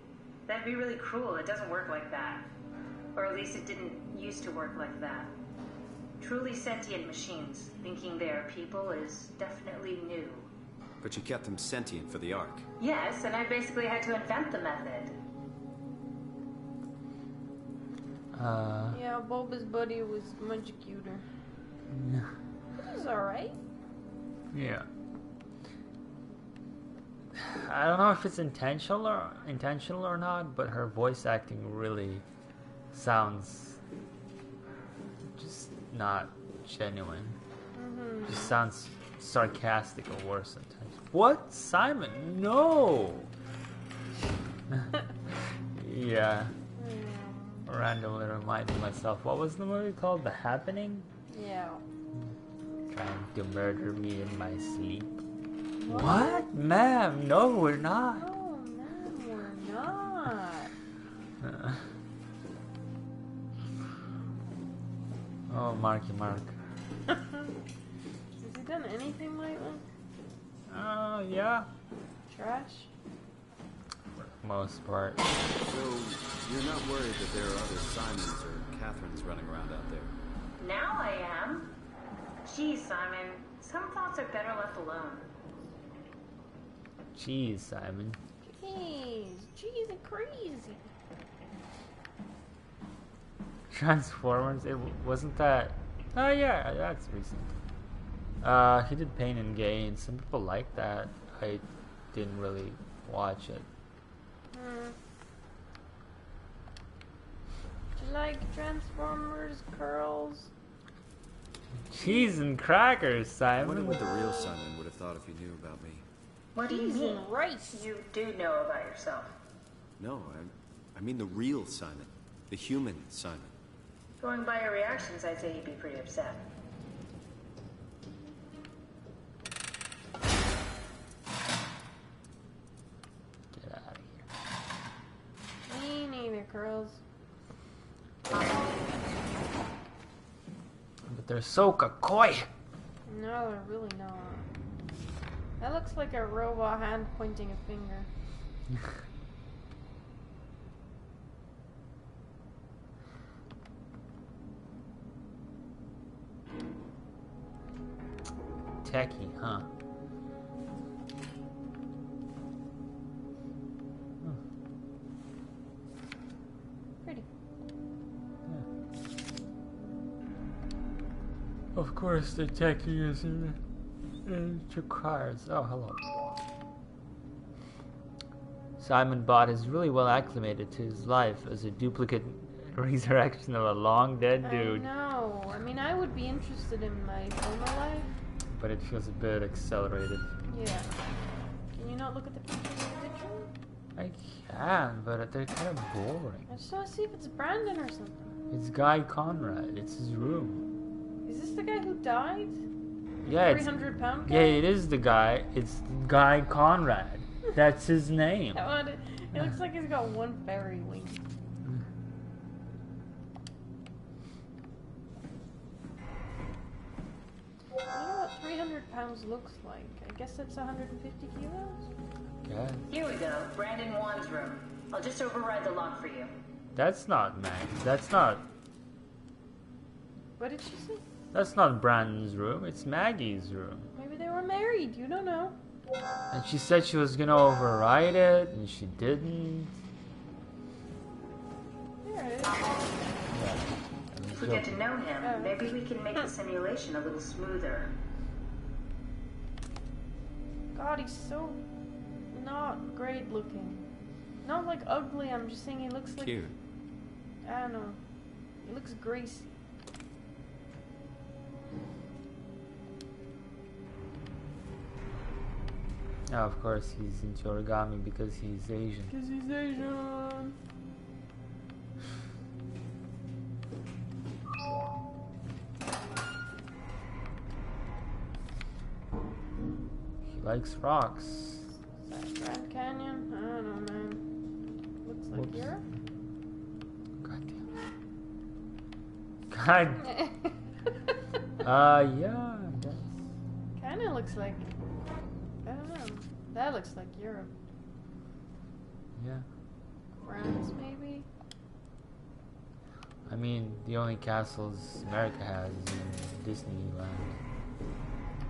Speaker 3: That'd be really cruel. It doesn't work like that. Or at least it didn't used to work like that. Truly sentient machines thinking they are people is definitely new.
Speaker 4: But you kept them sentient for the Ark.
Speaker 3: Yes, and I basically had to invent the method.
Speaker 2: Yeah, Bulba's buddy was much cuter. It was alright.
Speaker 1: Yeah. I don't know if it's intentional or not, but her voice acting really sounds just not genuine. Just sounds sarcastic or worse sometimes. What? Simon? No! Yeah. Randomly reminding myself, what was the movie called? The Happening?
Speaker 2: Yeah.
Speaker 1: Trying to murder me in my sleep. What? Ma'am, no, we're not.
Speaker 2: Oh, no, we're not.
Speaker 1: Oh, Marky Mark.
Speaker 2: Has he done anything lately?
Speaker 1: Oh, yeah.
Speaker 2: Trash?
Speaker 1: For the most part.
Speaker 4: So, you're not worried that there are other Simons or Catherines running around out there?
Speaker 3: Now I am. Geez, Simon, some thoughts are better left alone.
Speaker 1: Jeez, Simon.
Speaker 2: Jeez, and crazy.
Speaker 1: Transformers? It wasn't that... Oh, yeah, that's recent. He did Pain and Gain. Some people like that. I didn't really watch it.
Speaker 2: Do you like Transformers, curls?
Speaker 1: Cheese and crackers,
Speaker 4: I wonder
Speaker 1: Simon.
Speaker 4: what the real Simon would have thought if he knew about me.
Speaker 3: What do you
Speaker 2: Cheese
Speaker 3: mean?
Speaker 2: and rice.
Speaker 3: You do know about yourself.
Speaker 4: No, I mean the real Simon. The human Simon.
Speaker 3: Going by your reactions, I'd say you'd be pretty upset.
Speaker 1: Get out of here.
Speaker 2: Me neither, curls.
Speaker 1: But they're so coy.
Speaker 2: No, they're really not. That looks like a robot hand pointing a finger.
Speaker 1: Techie, huh?
Speaker 2: Pretty.
Speaker 1: Of course, the techie is into cars. Oh, hello. Simon Bot is really well acclimated to his life as a duplicate resurrection of a long dead dude.
Speaker 2: I know. I mean, I would be interested in my Soma life.
Speaker 1: But it feels a bit accelerated.
Speaker 2: Yeah. Can you not look at the pictures of the picture?
Speaker 1: I can, but they're kind of boring.
Speaker 2: I just want to see if it's Brandon or something.
Speaker 1: It's Guy Conrad. It's his room.
Speaker 2: Is this the guy who died?
Speaker 1: Yeah, it's
Speaker 2: 300-pound guy?
Speaker 1: yeah, it is the guy. It's Guy Conrad. That's his name.
Speaker 2: It looks like he's got one fairy wing. 300 pounds looks like? I guess that's 150 kilos?
Speaker 1: Yeah.
Speaker 3: Here we go. Brandon Wan's room. I'll just override the lock for you.
Speaker 1: That's not Mag. That's not.
Speaker 2: What did she say?
Speaker 1: That's not Brandon's room. It's Maggie's room.
Speaker 2: Maybe they were married. You don't know.
Speaker 1: And she said she was gonna override it, and she didn't.
Speaker 2: There it is.
Speaker 3: If we get to know him, maybe we can make the simulation a little smoother.
Speaker 2: God, he's so not great looking. Not like ugly, I'm just saying he looks like...
Speaker 4: Cute.
Speaker 2: I don't know. He looks greasy.
Speaker 1: Now, of course, he's into origami because he's Asian.
Speaker 2: Because he's Asian.
Speaker 1: He likes rocks.
Speaker 2: Is that Grand Canyon? I don't know, man. Looks like
Speaker 1: Whoops.
Speaker 2: Europe.
Speaker 1: God yeah, I guess.
Speaker 2: Kinda looks like... I don't know. That looks like Europe.
Speaker 1: Yeah.
Speaker 2: France, maybe?
Speaker 1: I mean, the only castles America has is in Disneyland.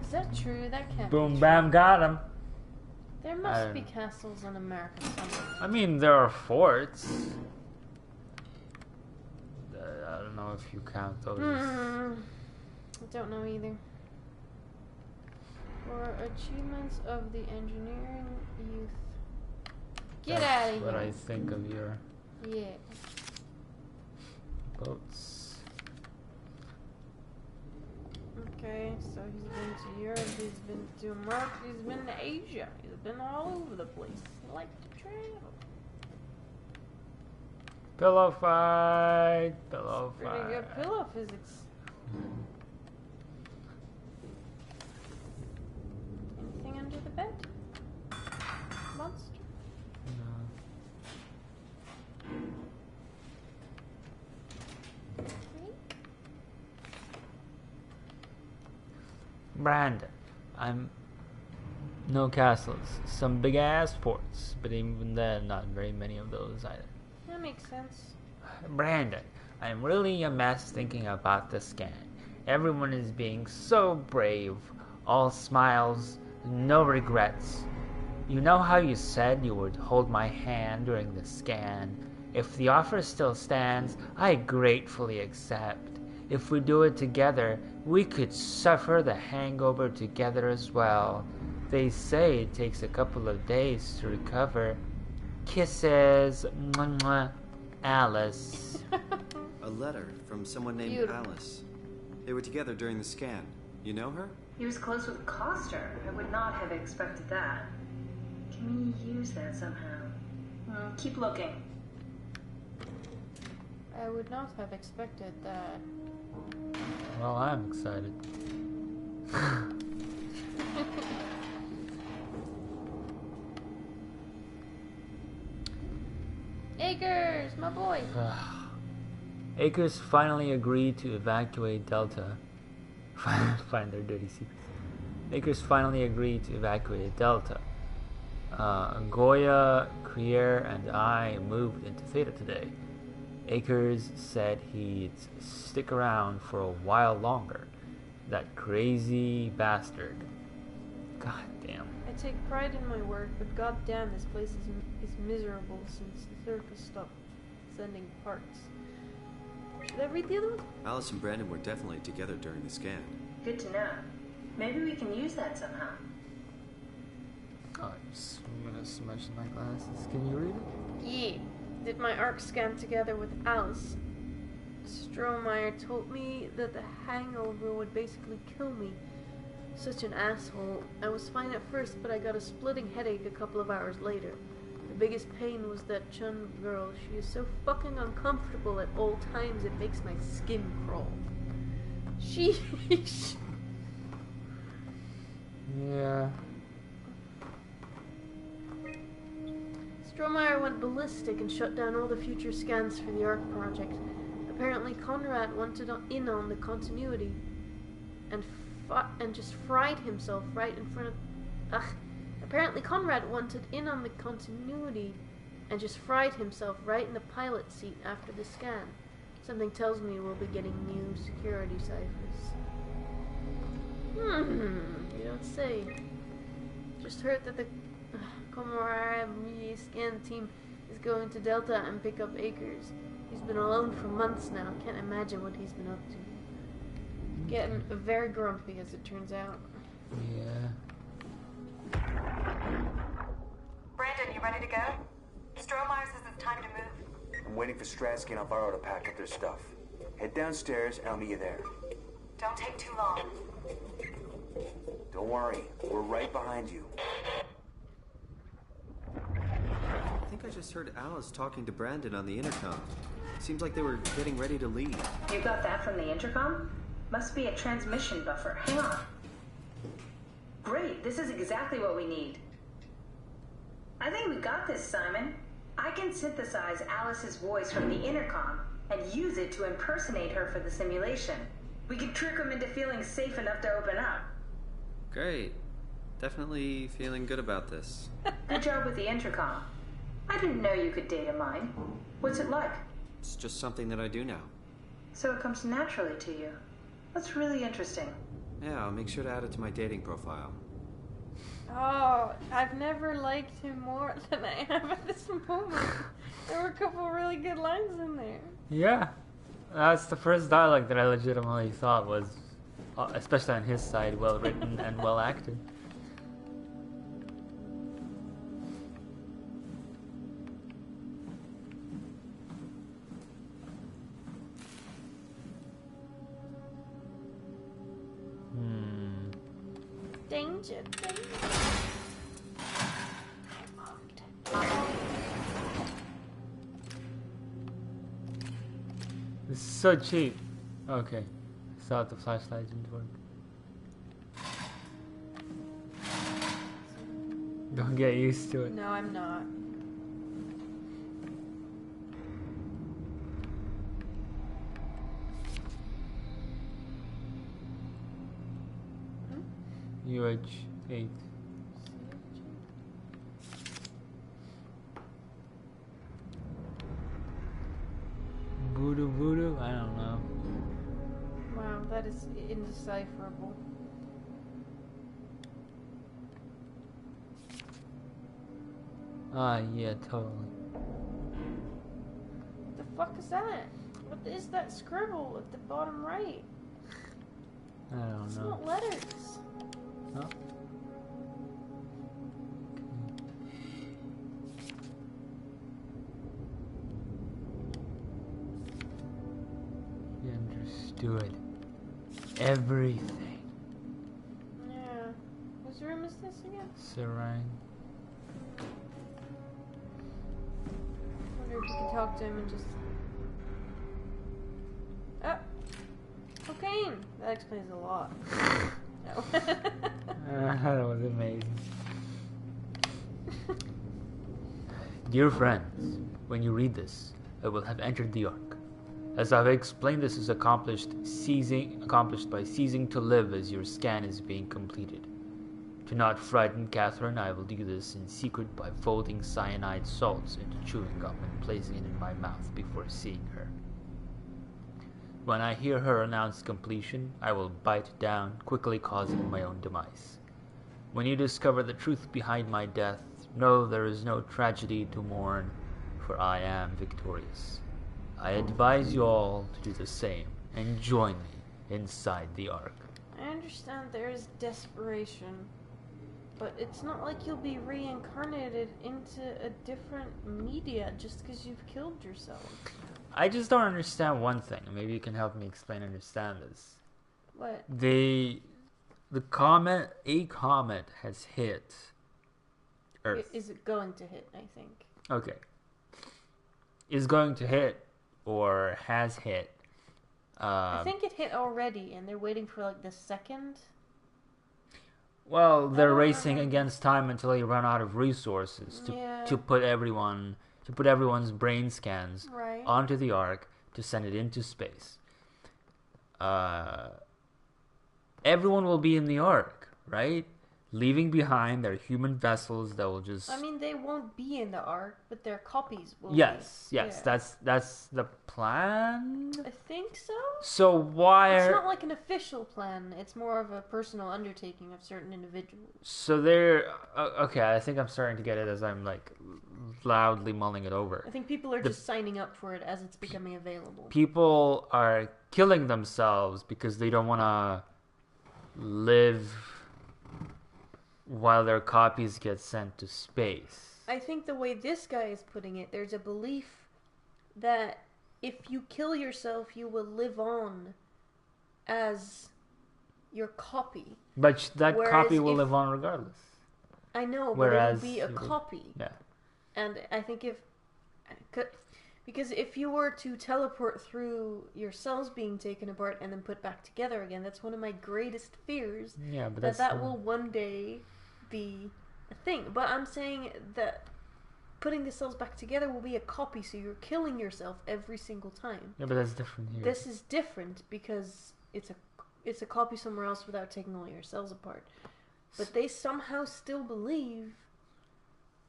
Speaker 2: Is that true? That can't
Speaker 1: Boom,
Speaker 2: be
Speaker 1: bam,
Speaker 2: true.
Speaker 1: got him.
Speaker 2: There
Speaker 1: I
Speaker 2: must
Speaker 1: don't
Speaker 2: be
Speaker 1: know.
Speaker 2: castles in America somewhere.
Speaker 1: I mean, there are forts. I don't know if you count those.
Speaker 2: I don't know either. For achievements of the engineering youth. Get
Speaker 1: That's
Speaker 2: out of
Speaker 1: what
Speaker 2: here.
Speaker 1: I think of your
Speaker 2: Yeah.
Speaker 1: boats.
Speaker 2: Okay, so he's been to Europe, he's been to America, he's been to Asia. He's been all over the place. He likes to travel.
Speaker 1: Pillow fight. Pillow
Speaker 2: Pretty
Speaker 1: fight.
Speaker 2: good pillow physics. Anything under the bed? Monster?
Speaker 1: No. Brandon, I'm no castles, some big ass forts, but even then, not very many of those either.
Speaker 2: That makes sense.
Speaker 1: Brandon, I'm really a mess thinking about the scan. Everyone is being so brave, all smiles, no regrets. You know how you said you would hold my hand during the scan? If the offer still stands, I gratefully accept. If we do it together, we could suffer the hangover together as well. They say it takes a couple of days to recover. Kisses, mwah, mwah. Alice.
Speaker 4: A letter from someone named
Speaker 2: Beautiful.
Speaker 4: Alice. They were together during the scan. You know her?
Speaker 3: He was close with Coster. I would not have expected that. Can we use that somehow? Keep looking.
Speaker 2: I would not have expected that.
Speaker 1: Well, I'm excited.
Speaker 2: Akers, my boy.
Speaker 1: Akers finally agreed to evacuate Delta. Find their dirty secrets. Akers finally agreed to evacuate Delta. Goya, Krier, and I moved into Theta today. Akers said he'd stick around for a while longer. That crazy bastard. God damn.
Speaker 2: I take pride in my work, but goddamn, this place is miserable since the circus stopped sending parts. Should I read the other one?
Speaker 4: Alice and Brandon were definitely together during the scan.
Speaker 3: Good to know. Maybe we can use that somehow.
Speaker 1: Oh, I'm gonna smash my glasses. Can you read it?
Speaker 2: Yeah. Did my arc scan together with Alice. Strohmeyer told me that the hangover would basically kill me. Such an asshole. I was fine at first, but I got a splitting headache a couple of hours later. The biggest pain was that Chun girl. She is so fucking uncomfortable at all times it makes my skin crawl. Sheesh.
Speaker 1: Yeah.
Speaker 2: Strohmeyer went ballistic and shut down all the future scans for the ARC project. Apparently Conrad wanted in on the continuity and just fried himself right in front of. Ugh. Apparently, Conrad wanted in on the continuity, and just fried himself right in the pilot seat after the scan. Something tells me we'll be getting new security ciphers. You don't say. Just heard that the Comorara scan team is going to Delta and pick up Akers. He's been alone for months now. Can't imagine what he's been up to. Getting very grumpy, as it turns out.
Speaker 1: Yeah.
Speaker 6: Brandon, you ready to go? Strohmeyer says it's time to move.
Speaker 11: I'm waiting for Stratsky and Alvaro to pack up their stuff. Head downstairs and I'll meet you there.
Speaker 6: Don't take too long.
Speaker 11: Don't worry, we're right behind you.
Speaker 4: I think I just heard Alice talking to Brandon on the intercom. Seems like they were getting ready to leave.
Speaker 3: You got that from the intercom? Must be a transmission buffer. Hang on. Great, this is exactly what we need. I think we got this, Simon. I can synthesize Alice's voice from the intercom and use it to impersonate her for the simulation. We can trick them into feeling safe enough to open up.
Speaker 4: Great. Definitely feeling good about this.
Speaker 3: Good job with the intercom. I didn't know you could data mine. What's it like?
Speaker 4: It's just something that I do now.
Speaker 3: So it comes naturally to you. That's really interesting.
Speaker 4: Yeah, I'll make sure to add it to my dating profile.
Speaker 2: Oh, I've never liked him more than I have at this moment. There were a couple really good lines in there.
Speaker 1: Yeah. That's the first dialogue that I legitimately thought was, especially on his side, well written and well acted.
Speaker 2: Danger, danger.
Speaker 1: This is so cheap. Okay. Thought the flashlight didn't work. Don't get used to it.
Speaker 2: No, I'm not.
Speaker 1: UH8. Voodoo? I don't know.
Speaker 2: Wow, that is indecipherable.
Speaker 1: Ah, yeah, totally.
Speaker 2: What the fuck is that? What is that scribble at the bottom right?
Speaker 1: I don't
Speaker 2: It's
Speaker 1: know.
Speaker 2: not letters.
Speaker 1: Oh. He understood everything.
Speaker 2: Yeah. Whose room is this again?
Speaker 1: Serene.
Speaker 2: I wonder if you can talk to him and just... Oh! Cocaine! That explains a lot. No.
Speaker 1: That was amazing. Dear friends, when you read this, I will have entered the Ark. As I've explained, this is accomplished by ceasing to live as your scan is being completed. To not frighten Catherine, I will do this in secret by folding cyanide salts into chewing gum and placing it in my mouth before seeing her. When I hear her announce completion, I will bite down, quickly causing my own demise. When you discover the truth behind my death, know there is no tragedy to mourn, for I am victorious. I advise you all to do the same and join me inside the Ark.
Speaker 2: I understand there is desperation, but it's not like you'll be reincarnated into a different media just because you've killed yourself.
Speaker 1: I just don't understand one thing. Maybe you can help me understand this.
Speaker 2: What?
Speaker 1: A comet has hit Earth.
Speaker 2: Is it going to hit, I think.
Speaker 1: Okay. Is going to hit or has hit.
Speaker 2: I think it hit already, and they're waiting for like the second.
Speaker 1: Well, they're racing against time until they run out of resources to put everyone's brain scans onto the Ark to send it into space. everyone will be in the Ark, right? Leaving behind their human vessels that will just...
Speaker 2: I mean, they won't be in the Ark, but their copies will
Speaker 1: Yes,
Speaker 2: be.
Speaker 1: yes,
Speaker 2: Yeah.
Speaker 1: that's the plan.
Speaker 2: I think so.
Speaker 1: So why
Speaker 2: It's
Speaker 1: are...
Speaker 2: not like an official plan. It's more of a personal undertaking of certain individuals.
Speaker 1: So they're... okay, I think I'm starting to get it as I'm, like, loudly mulling it over.
Speaker 2: I think people are just signing up for it as it's becoming available.
Speaker 1: People are killing themselves because they don't want to live while their copies get sent to space.
Speaker 2: I think the way this guy is putting it, there's a belief that if you kill yourself, you will live on as your copy.
Speaker 1: But that
Speaker 2: Whereas
Speaker 1: copy will live on regardless.
Speaker 2: I know, but
Speaker 1: Whereas
Speaker 2: it'll be a copy.
Speaker 1: Yeah.
Speaker 2: And I think because if you were to teleport through your cells being taken apart and then put back together again, that's one of my greatest fears.
Speaker 1: Yeah, but
Speaker 2: that will one day be a thing. But I'm saying that putting the cells back together will be a copy, so you're killing yourself every single time.
Speaker 1: Yeah, but that's different here.
Speaker 2: This is different because it's a copy somewhere else without taking all your cells apart. But they somehow still believe,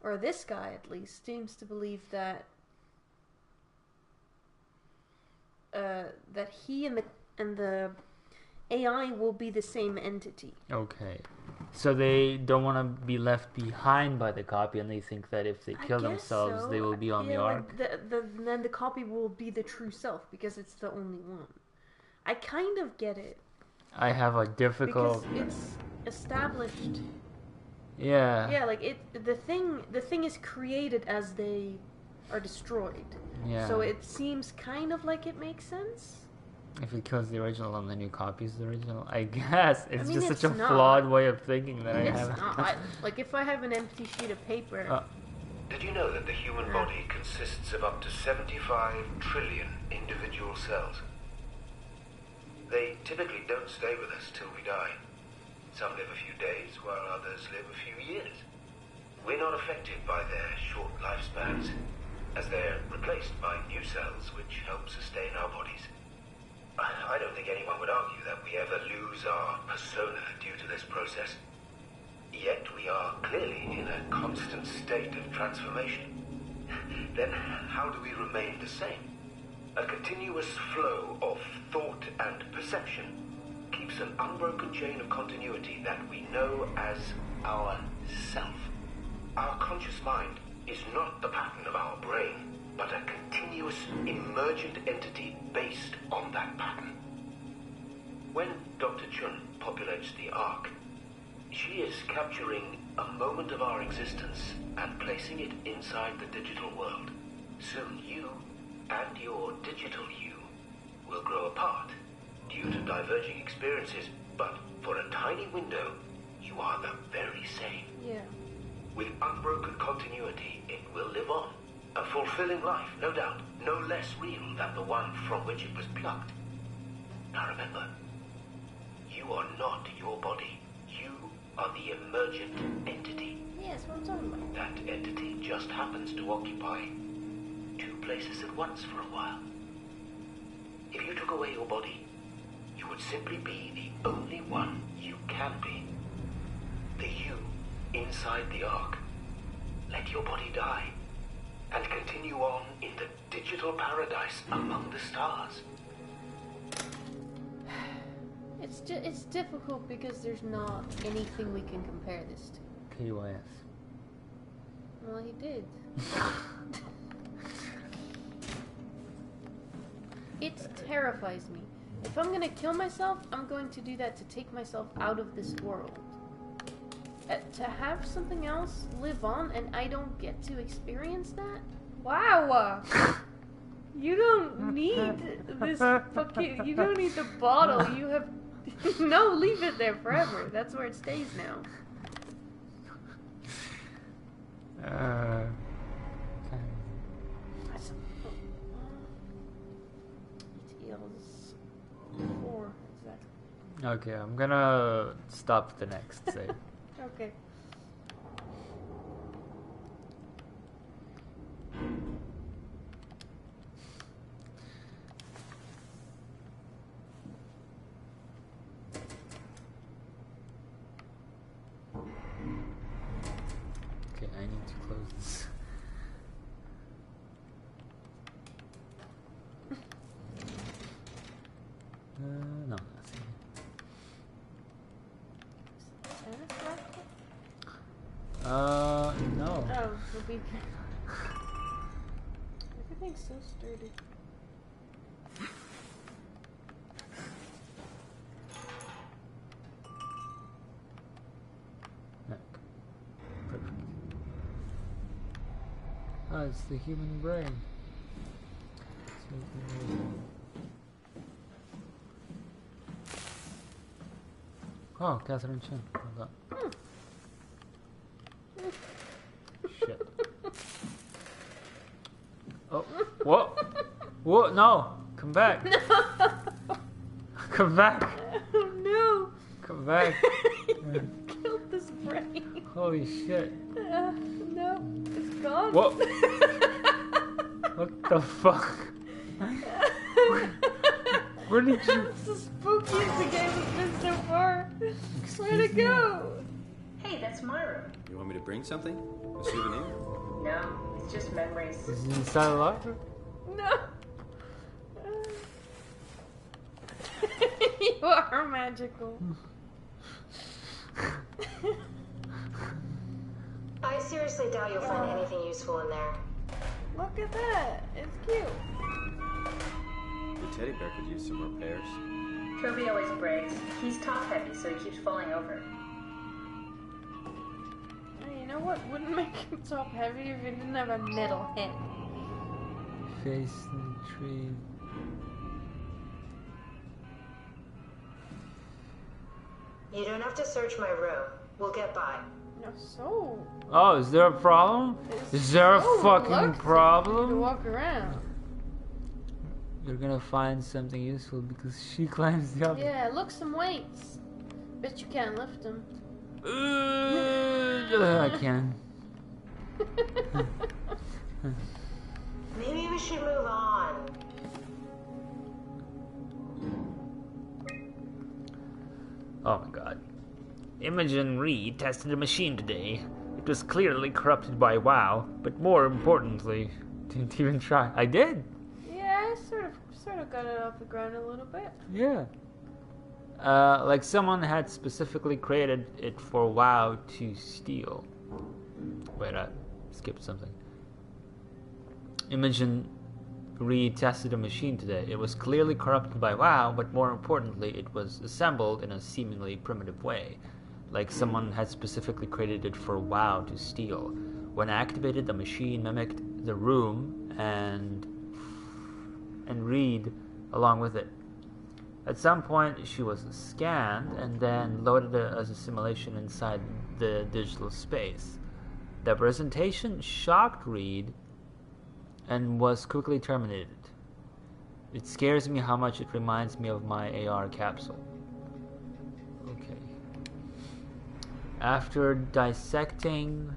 Speaker 2: or this guy at least seems to believe that that he and the AI will be the same entity.
Speaker 1: Okay. So they don't want to be left behind by the copy, and they think that if they kill themselves,
Speaker 2: so.
Speaker 1: they will be on the Ark.
Speaker 2: Like then the copy will be the true self because it's the only one. I kind of get it.
Speaker 1: I have a difficult...
Speaker 2: Because it's established.
Speaker 1: Yeah.
Speaker 2: Yeah, like the thing is created as they are destroyed.
Speaker 1: Yeah.
Speaker 2: So it seems kind of like it makes sense.
Speaker 1: If it kills the original and the new copy is the original, I guess it's just
Speaker 2: it's
Speaker 1: such a
Speaker 2: not.
Speaker 1: flawed way of thinking that I have.
Speaker 2: It's not. Like if I have an empty sheet of paper.
Speaker 12: Did you know that the human body consists of up to 75 trillion individual cells? They typically don't stay with us till we die. Some live a few days, while others live a few years. We're not affected by their short lifespans, as they're replaced by new cells which help sustain our bodies. I don't think anyone would argue that we ever lose our persona due to this process. Yet we are clearly in a constant state of transformation. Then how do we remain the same? A continuous flow of thought and perception keeps an unbroken chain of continuity that we know as our self. Our conscious mind is not the pattern of our brain, but a continuous emergent entity based on that pattern. When Dr. Chun populates the Ark, she is capturing a moment of our existence and placing it inside the digital world. Soon you and your digital you will grow apart due to diverging experiences, but for a tiny window, you are the very same.
Speaker 2: Yeah.
Speaker 12: With unbroken continuity, it will live on. A fulfilling life, no doubt, no less real than the one from which it was plucked. Now remember, you are not your body. You are the emergent entity.
Speaker 2: Yes, what I'm talking about.
Speaker 12: That entity just happens to occupy two places at once for a while. If you took away your body, you would simply be the only one you can be. The you inside the Ark. Let your body die and continue on in the digital paradise among the stars.
Speaker 2: It's difficult because there's not anything we can compare this to.
Speaker 1: KYS.
Speaker 2: Well, he did. It terrifies me. If I'm gonna kill myself, I'm going to do that to take myself out of this world. To have something else live on and I don't get to experience that? Wow! You don't need this fucking... You don't need the bottle. You have... No, leave it there forever. That's where it stays now. ETL's 4, exactly.
Speaker 1: Okay, I'm gonna stop the next save.
Speaker 2: Okay.
Speaker 1: I need to close this. No, nothing. No.
Speaker 2: Oh, it'll be. Everything's so sturdy.
Speaker 1: Perfect. Oh, it's the human brain. Oh, Catherine Chin. Hold on. Shit. Oh, what? What? No! Come back!
Speaker 2: No!
Speaker 1: Come back!
Speaker 2: Oh no!
Speaker 1: Come back!
Speaker 2: You killed this brain.
Speaker 1: Holy shit!
Speaker 2: No, it's gone.
Speaker 1: What? What the fuck? Where did you?
Speaker 2: That's the spookiest the game has been so far. Where'd it go?
Speaker 3: Hey, that's my room.
Speaker 4: You want me to bring something? A souvenir?
Speaker 3: No, it's just memories.
Speaker 1: Is it inside a locker?
Speaker 2: No. You are magical.
Speaker 10: I seriously doubt you'll find anything useful in there.
Speaker 2: Look at that. It's cute.
Speaker 4: The teddy bear could use some repairs.
Speaker 3: Trophy always breaks. He's top heavy, so he keeps falling over.
Speaker 2: Hey, you know what wouldn't make him top heavy if he didn't have a metal head?
Speaker 1: Face in the tree.
Speaker 10: You don't have to search my room. We'll get by.
Speaker 2: No, so.
Speaker 1: Oh, is there a problem? Is there a fucking
Speaker 2: To
Speaker 1: problem?
Speaker 2: walk around.
Speaker 1: You're gonna find something useful because she climbs the other.
Speaker 2: Yeah, look, some weights. Bet you can't lift them.
Speaker 1: I can.
Speaker 10: Maybe we should move on.
Speaker 1: Oh my god. Imogen Reed tested a machine today. It was clearly corrupted by WoW, but more importantly, didn't even try. I did!
Speaker 2: Yeah, I sort of got it off the ground a little bit.
Speaker 1: Yeah. Like someone had specifically created it for WoW to steal. Wait, I skipped something. Imogen Reed tested a machine today. It was clearly corrupted by WoW, but more importantly, it was assembled in a seemingly primitive way. Like someone had specifically created it for WoW to steal. When activated, the machine mimicked the room and Reed along with it. At some point, she was scanned and then loaded as a simulation inside the digital space. The presentation shocked Reed and was quickly terminated. It scares me how much it reminds me of my AR capsule. Okay. After dissecting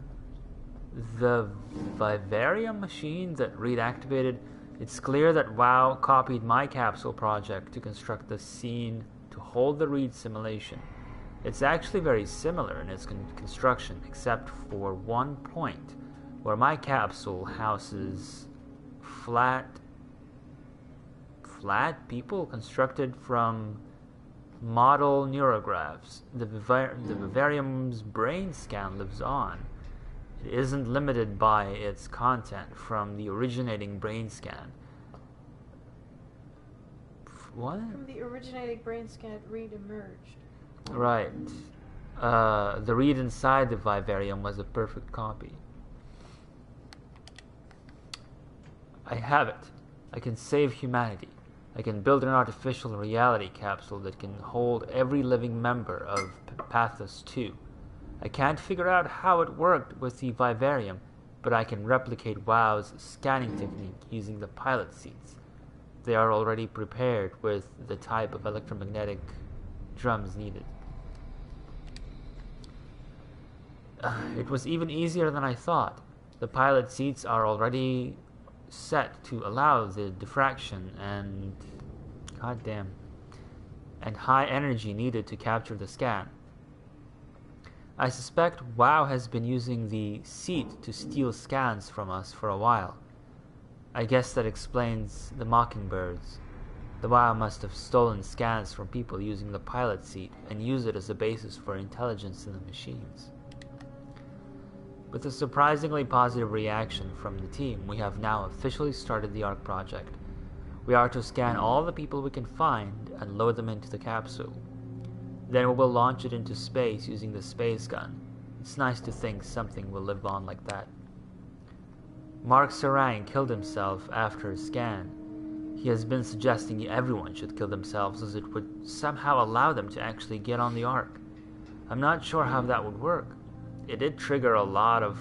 Speaker 1: the vivarium machine that Reed activated, it's clear that WoW copied my capsule project to construct the scene to hold the Reed simulation. It's actually very similar in its construction, except for one point, where my capsule houses flat people constructed from model neurographs. The vivarium's brain scan lives on. It isn't limited by its content from the originating brain scan. What?
Speaker 2: From the originating brain scan, Reed emerged.
Speaker 1: Right. The Reed inside the vivarium was a perfect copy. I have it. I can save humanity. I can build an artificial reality capsule that can hold every living member of Pathos 2. I can't figure out how it worked with the vivarium, but I can replicate WoW's scanning technique using the pilot seats. They are already prepared with the type of electromagnetic drums needed. It was even easier than I thought. The pilot seats are already set to allow the diffraction and high energy needed to capture the scan. I suspect WoW has been using the seat to steal scans from us for a while. I guess that explains the mockingbirds. The WoW must have stolen scans from people using the pilot seat and used it as a basis for intelligence in the machines. With a surprisingly positive reaction from the team, we have now officially started the ARC project. We are to scan all the people we can find and load them into the capsule. Then we will launch it into space using the space gun. It's nice to think something will live on like that. Mark Sarang killed himself after a scan. He has been suggesting everyone should kill themselves as it would somehow allow them to actually get on the Ark. I'm not sure how that would work. It did trigger a lot of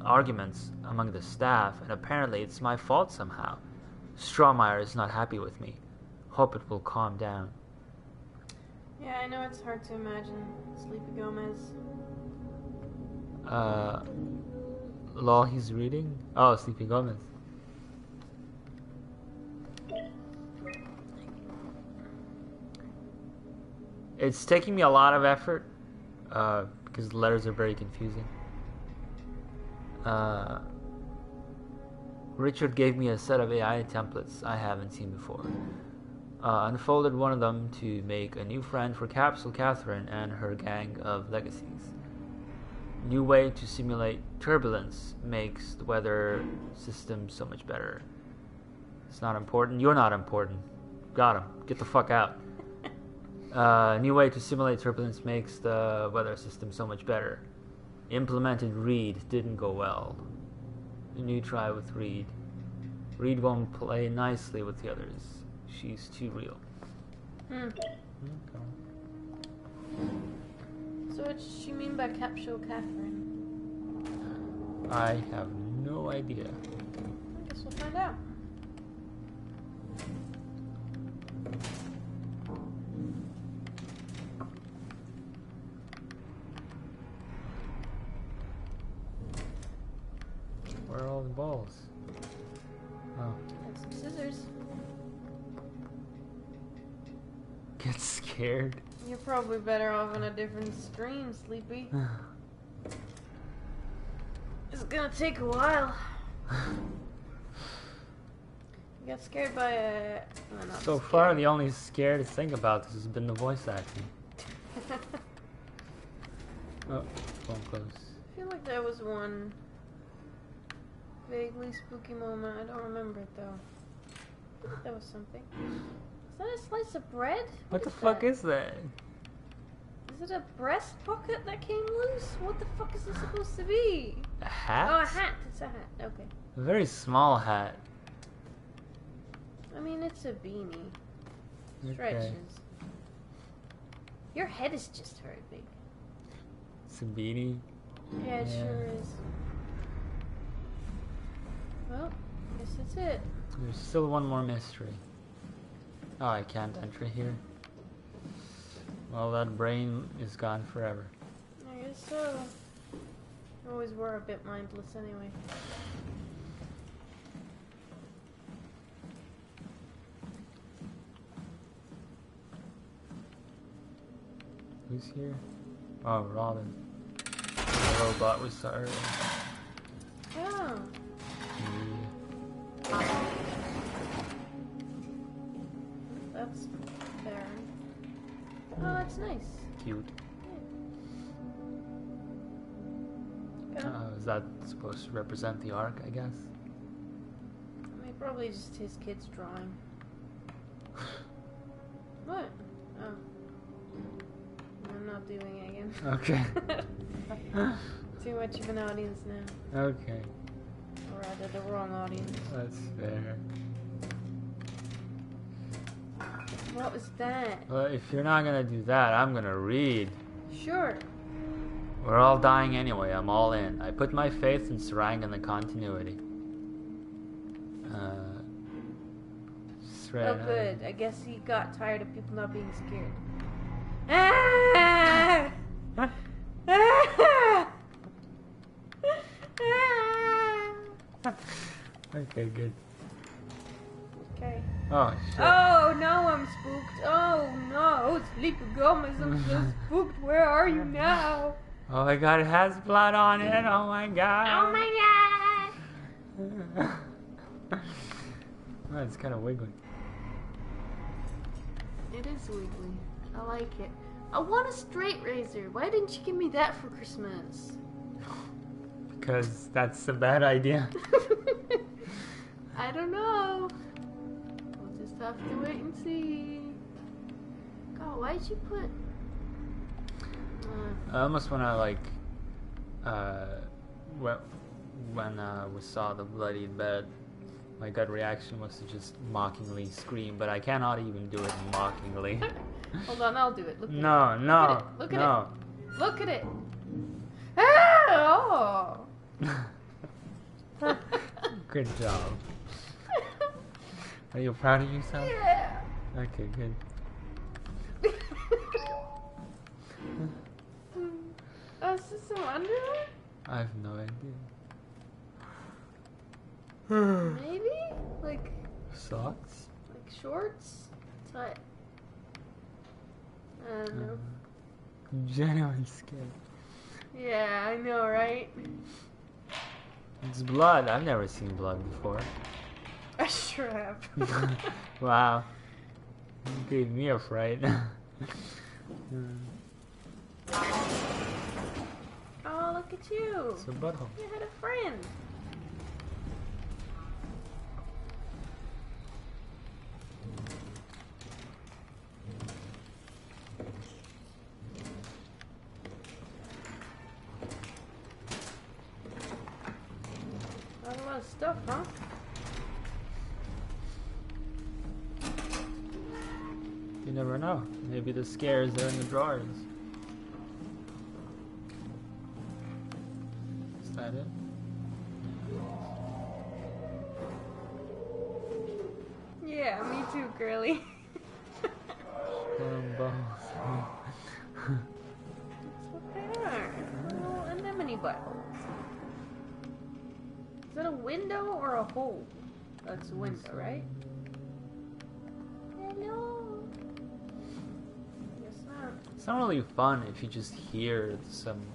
Speaker 1: arguments among the staff, and apparently it's my fault somehow. Strohmeyer is not happy with me. Hope it will calm down.
Speaker 2: Yeah, I know it's hard to imagine Sleepy Gomez.
Speaker 1: Law he's reading? Oh, Sleepy Gomez. It's taking me a lot of effort, because the letters are very confusing. Richard gave me a set of AI templates I haven't seen before. Unfolded one of them to make a new friend for Capsule Catherine and her gang of legacies. New way to simulate turbulence makes the weather system so much better. It's not important. You're not important. Got him. Get the fuck out. New way to simulate turbulence makes the weather system so much better. Implemented Reed didn't go well. A new try with Reed. Reed won't play nicely with the others. She's too real.
Speaker 2: Okay. So what does she mean by Capsule Catherine?
Speaker 1: I have no idea.
Speaker 2: I guess we'll find out.
Speaker 1: Where are all the balls? Oh.
Speaker 2: And some scissors.
Speaker 1: Get scared.
Speaker 2: You're probably better off on a different screen, Sleepy. It's gonna take a while. You got scared by a... Oh,
Speaker 1: so far, the only scary thing about this has been the voice acting. Oh, phone close.
Speaker 2: I feel like there was one vaguely spooky moment. I don't remember it though. That was something. Is that a slice of bread?
Speaker 1: What the fuck is that?
Speaker 2: Is it a breast pocket that came loose? What the fuck is this supposed to be?
Speaker 1: A hat?
Speaker 2: Oh, a hat. It's a hat. Okay.
Speaker 1: A very small hat.
Speaker 2: I mean, it's a beanie.
Speaker 1: Okay.
Speaker 2: Stretches. Your head is just very big.
Speaker 1: It's a beanie?
Speaker 2: Yeah, it sure is. Well, guess that's it.
Speaker 1: There's still one more mystery. Oh, I can't enter here. Well, that brain is gone forever.
Speaker 2: I guess so. Always were a bit mindless anyway.
Speaker 1: Who's here? Oh, Robin. The robot we saw earlier.
Speaker 2: Oh. That's fair. Oh, that's nice.
Speaker 1: Cute.
Speaker 2: Yeah.
Speaker 1: Is that supposed to represent the Ark, I guess?
Speaker 2: I mean, probably just his kid's drawing. What? Oh. I'm not doing it again.
Speaker 1: Okay.
Speaker 2: Too much of an audience now.
Speaker 1: Okay.
Speaker 2: Or rather, the wrong audience.
Speaker 1: That's fair.
Speaker 2: What was that?
Speaker 1: Well, if you're not gonna do that, I'm gonna read.
Speaker 2: Sure.
Speaker 1: We're all dying anyway, I'm all in. I put my faith in Sarang and the continuity.
Speaker 2: Oh, good. I guess he got tired of people not being scared. Ah! Ah! Ah!
Speaker 1: Okay, good.
Speaker 2: Okay.
Speaker 1: Oh shit.
Speaker 2: Oh no, I'm spooked. Oh no, Sleepy Gomez, I'm so spooked. Where are you now?
Speaker 1: Oh my god, it has blood on it. Oh my god.
Speaker 2: Oh my god.
Speaker 1: Oh, it's kind of wiggly.
Speaker 2: It is wiggly. I like it. I want a straight razor. Why didn't you give me that for Christmas?
Speaker 1: Because that's a bad idea.
Speaker 2: I don't know. We'll just have to wait and see. God, why'd you put...
Speaker 1: I almost want to like, when we saw the bloody bed, my gut reaction was to just mockingly scream, but I cannot even do it mockingly.
Speaker 2: Hold on, I'll do it. Look at
Speaker 1: No,
Speaker 2: it.
Speaker 1: no,
Speaker 2: Look at
Speaker 1: no.
Speaker 2: it. Look at it. Ah, oh.
Speaker 1: Good job. Are you proud of yourself?
Speaker 2: Yeah.
Speaker 1: Okay, good.
Speaker 2: Oh, is this some underwear?
Speaker 1: I have no idea.
Speaker 2: Maybe? Like
Speaker 1: Socks?
Speaker 2: shorts? Tight. I don't know.
Speaker 1: Genuine skin.
Speaker 2: Yeah, I know, right?
Speaker 1: It's blood. I've never seen blood before.
Speaker 2: I sure have.
Speaker 1: Wow. You gave me a fright.
Speaker 2: Oh, look at you.
Speaker 1: It's a butthole.
Speaker 2: You had a friend. Not a lot of stuff, huh?
Speaker 1: You never know. Maybe the scares are in the drawers. Is that it?
Speaker 2: Yeah, me too, girly.
Speaker 1: Balls.
Speaker 2: That's what they are. Little anemone buttholes. Is that a window or a hole? That's a window, right? Hello. Guess not.
Speaker 1: It's not really fun if you just hear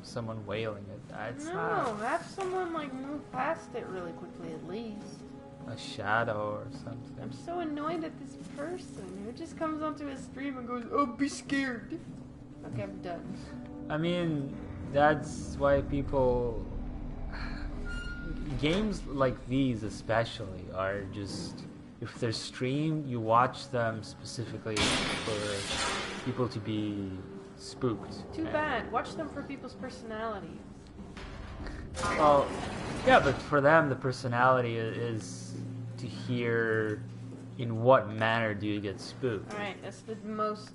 Speaker 1: someone wailing it. It's
Speaker 2: No,
Speaker 1: not
Speaker 2: have someone like move past it really quickly at least.
Speaker 1: a shadow or something.
Speaker 2: I'm so annoyed at this person who just comes onto his stream and goes, "Oh, be scared." Okay, I'm done.
Speaker 1: I mean, that's why people... Games like these especially are just... If they're streamed, you watch them specifically for people to be spooked.
Speaker 2: Too bad. Watch them for people's personalities.
Speaker 1: Well, yeah, but for them, the personality is to hear in what manner do you get spooked.
Speaker 2: Alright, that's the most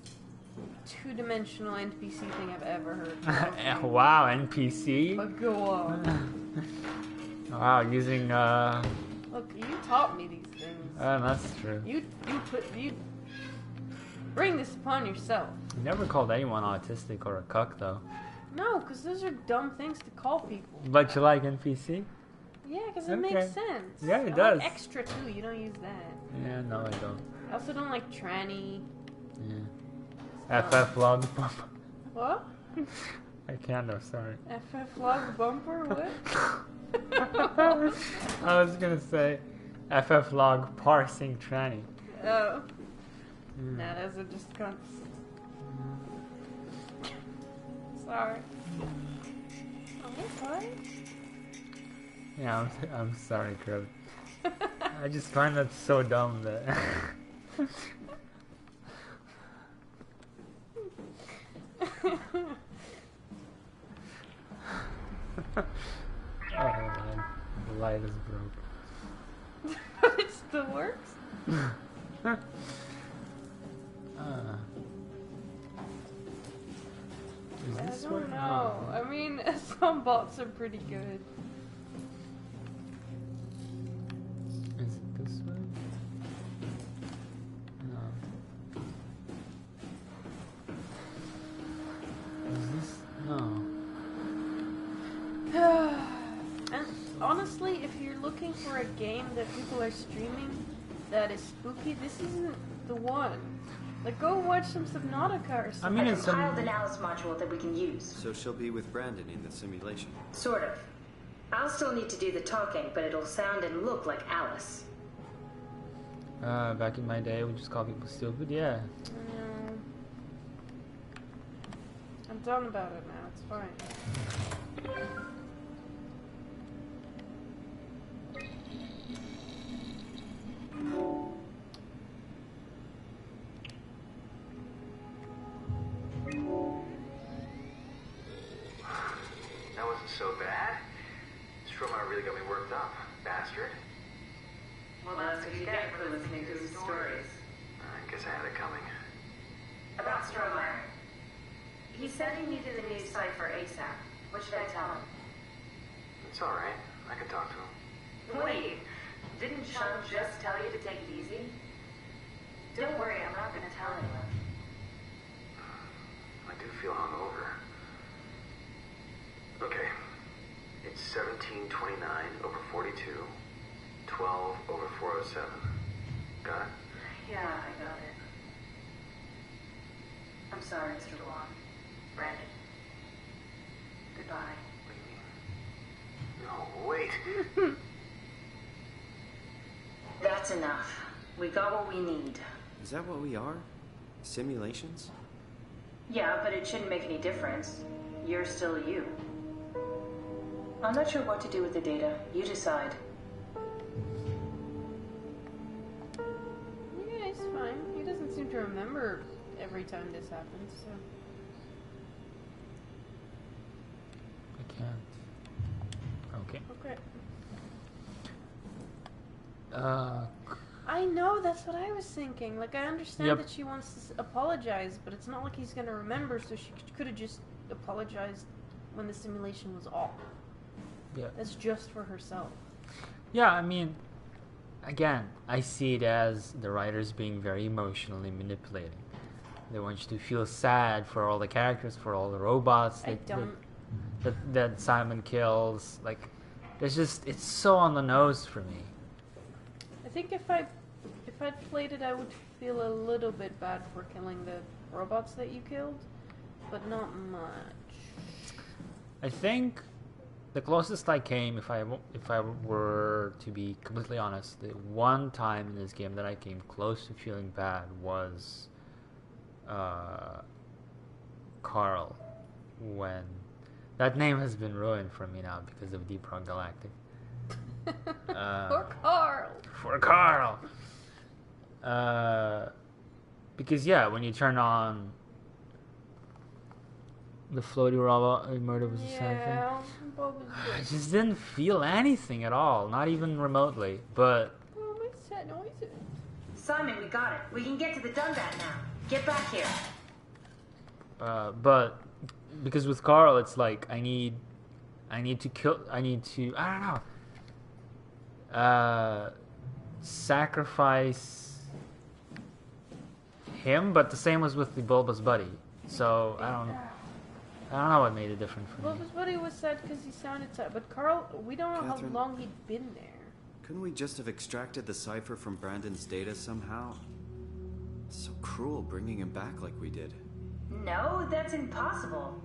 Speaker 2: two-dimensional NPC thing I've ever heard.
Speaker 1: Wow, NPC?
Speaker 2: But go on.
Speaker 1: Wow, using,
Speaker 2: Look, you taught me these things.
Speaker 1: that's true.
Speaker 2: You bring this upon yourself.
Speaker 1: You never called anyone autistic or a cuck, though.
Speaker 2: No, because those are dumb things to call people.
Speaker 1: But you like NPC?
Speaker 2: Yeah, because it
Speaker 1: Okay.
Speaker 2: makes sense.
Speaker 1: Yeah, it
Speaker 2: I
Speaker 1: does.
Speaker 2: like extra too. You don't use that.
Speaker 1: Yeah, no, I don't.
Speaker 2: I also don't like tranny.
Speaker 1: Yeah. FF log bumper.
Speaker 2: What?
Speaker 1: I can't, no, sorry.
Speaker 2: FF log bumper? What?
Speaker 1: I was gonna say FF log parsing tranny.
Speaker 2: Oh. Nah, those are just cunts. Sorry. Oh, sorry.
Speaker 1: Yeah, I'm sorry, Crib. I just find that so dumb that... Oh man, the light is broke.
Speaker 2: It still works?
Speaker 1: Is
Speaker 2: I
Speaker 1: this
Speaker 2: don't
Speaker 1: one?
Speaker 2: know. I mean, some bots are pretty good.
Speaker 1: Is it this way? No. Is this? No.
Speaker 2: And honestly, if you're looking for a game that people are streaming, that is spooky. This isn't the one. Like, go watch some Subnautica or something.
Speaker 1: I mean,
Speaker 3: I
Speaker 1: it's some.
Speaker 3: compiled an Alice module that we can use.
Speaker 4: So she'll be with Brandon in the simulation.
Speaker 3: Sort of. I'll still need to do the talking, but it'll sound and look like Alice.
Speaker 1: Back in my day, we just call people stupid. Yeah.
Speaker 2: I'm done about it now. It's fine.
Speaker 5: That wasn't so bad. Stromae really got me worked up, bastard.
Speaker 3: Well, that's what you get for listening to his stories.
Speaker 5: I guess I had it coming.
Speaker 3: About Stromae. He said he needed a new cipher ASAP. What should I tell him?
Speaker 5: It's alright. I can talk to him.
Speaker 3: Wait, didn't Sean just tell you to take it easy? Don't worry, I'm not gonna tell anyone.
Speaker 5: I do feel hungover. Okay. It's 1729 over 42, 12 over 407. Got it?
Speaker 3: Yeah, I got it. I'm sorry, Mr. Wong. Brandon. Goodbye.
Speaker 5: No, wait.
Speaker 3: That's enough. We got what we need.
Speaker 4: Is that what we are? Simulations?
Speaker 3: Yeah, but it shouldn't make any difference. You're still you. I'm not sure what to do with the data. You decide.
Speaker 2: Yeah, he's fine. He doesn't seem to remember every time this happens, so.
Speaker 1: I can't. Okay.
Speaker 2: Okay. I know, that's what I was thinking. Like, I understand
Speaker 1: Yep.
Speaker 2: that she wants to apologize, but it's not like he's gonna remember, so she could have just apologized when the simulation was off.
Speaker 1: Yeah.
Speaker 2: That's just for herself.
Speaker 1: Yeah, I mean, again, I see it as the writers being very emotionally manipulating. They want you to feel sad for all the characters, for all the robots that Simon kills. Like, it's so on the nose for me.
Speaker 2: I think if I'd played it, I would feel a little bit bad for killing the robots that you killed, but not much.
Speaker 1: I think the closest I came, if I were to be completely honest, the one time in this game that I came close to feeling bad was Carl, when that name has been ruined for me now because of Deep Rock Galactic.
Speaker 2: For Carl.
Speaker 1: For Carl. Because yeah, when you turn on the floaty robot, murder was a sad thing. I just didn't feel anything at all, not even remotely. But
Speaker 2: oh, my sad noises.
Speaker 3: Simon, we got it. We can get to the Dunbat now. Get back here.
Speaker 1: But because with Carl, it's like I need to I don't know. Sacrifice him, but the same was with the Bulbous Buddy. So I don't know what made it different for me.
Speaker 2: Bulbous Buddy was sad because he sounded sad, but Carl, we don't know
Speaker 4: Catherine,
Speaker 2: how long he'd been there.
Speaker 4: Couldn't we just have extracted the cipher from Brandon's data somehow? It's so cruel bringing him back like we did.
Speaker 3: No, that's impossible.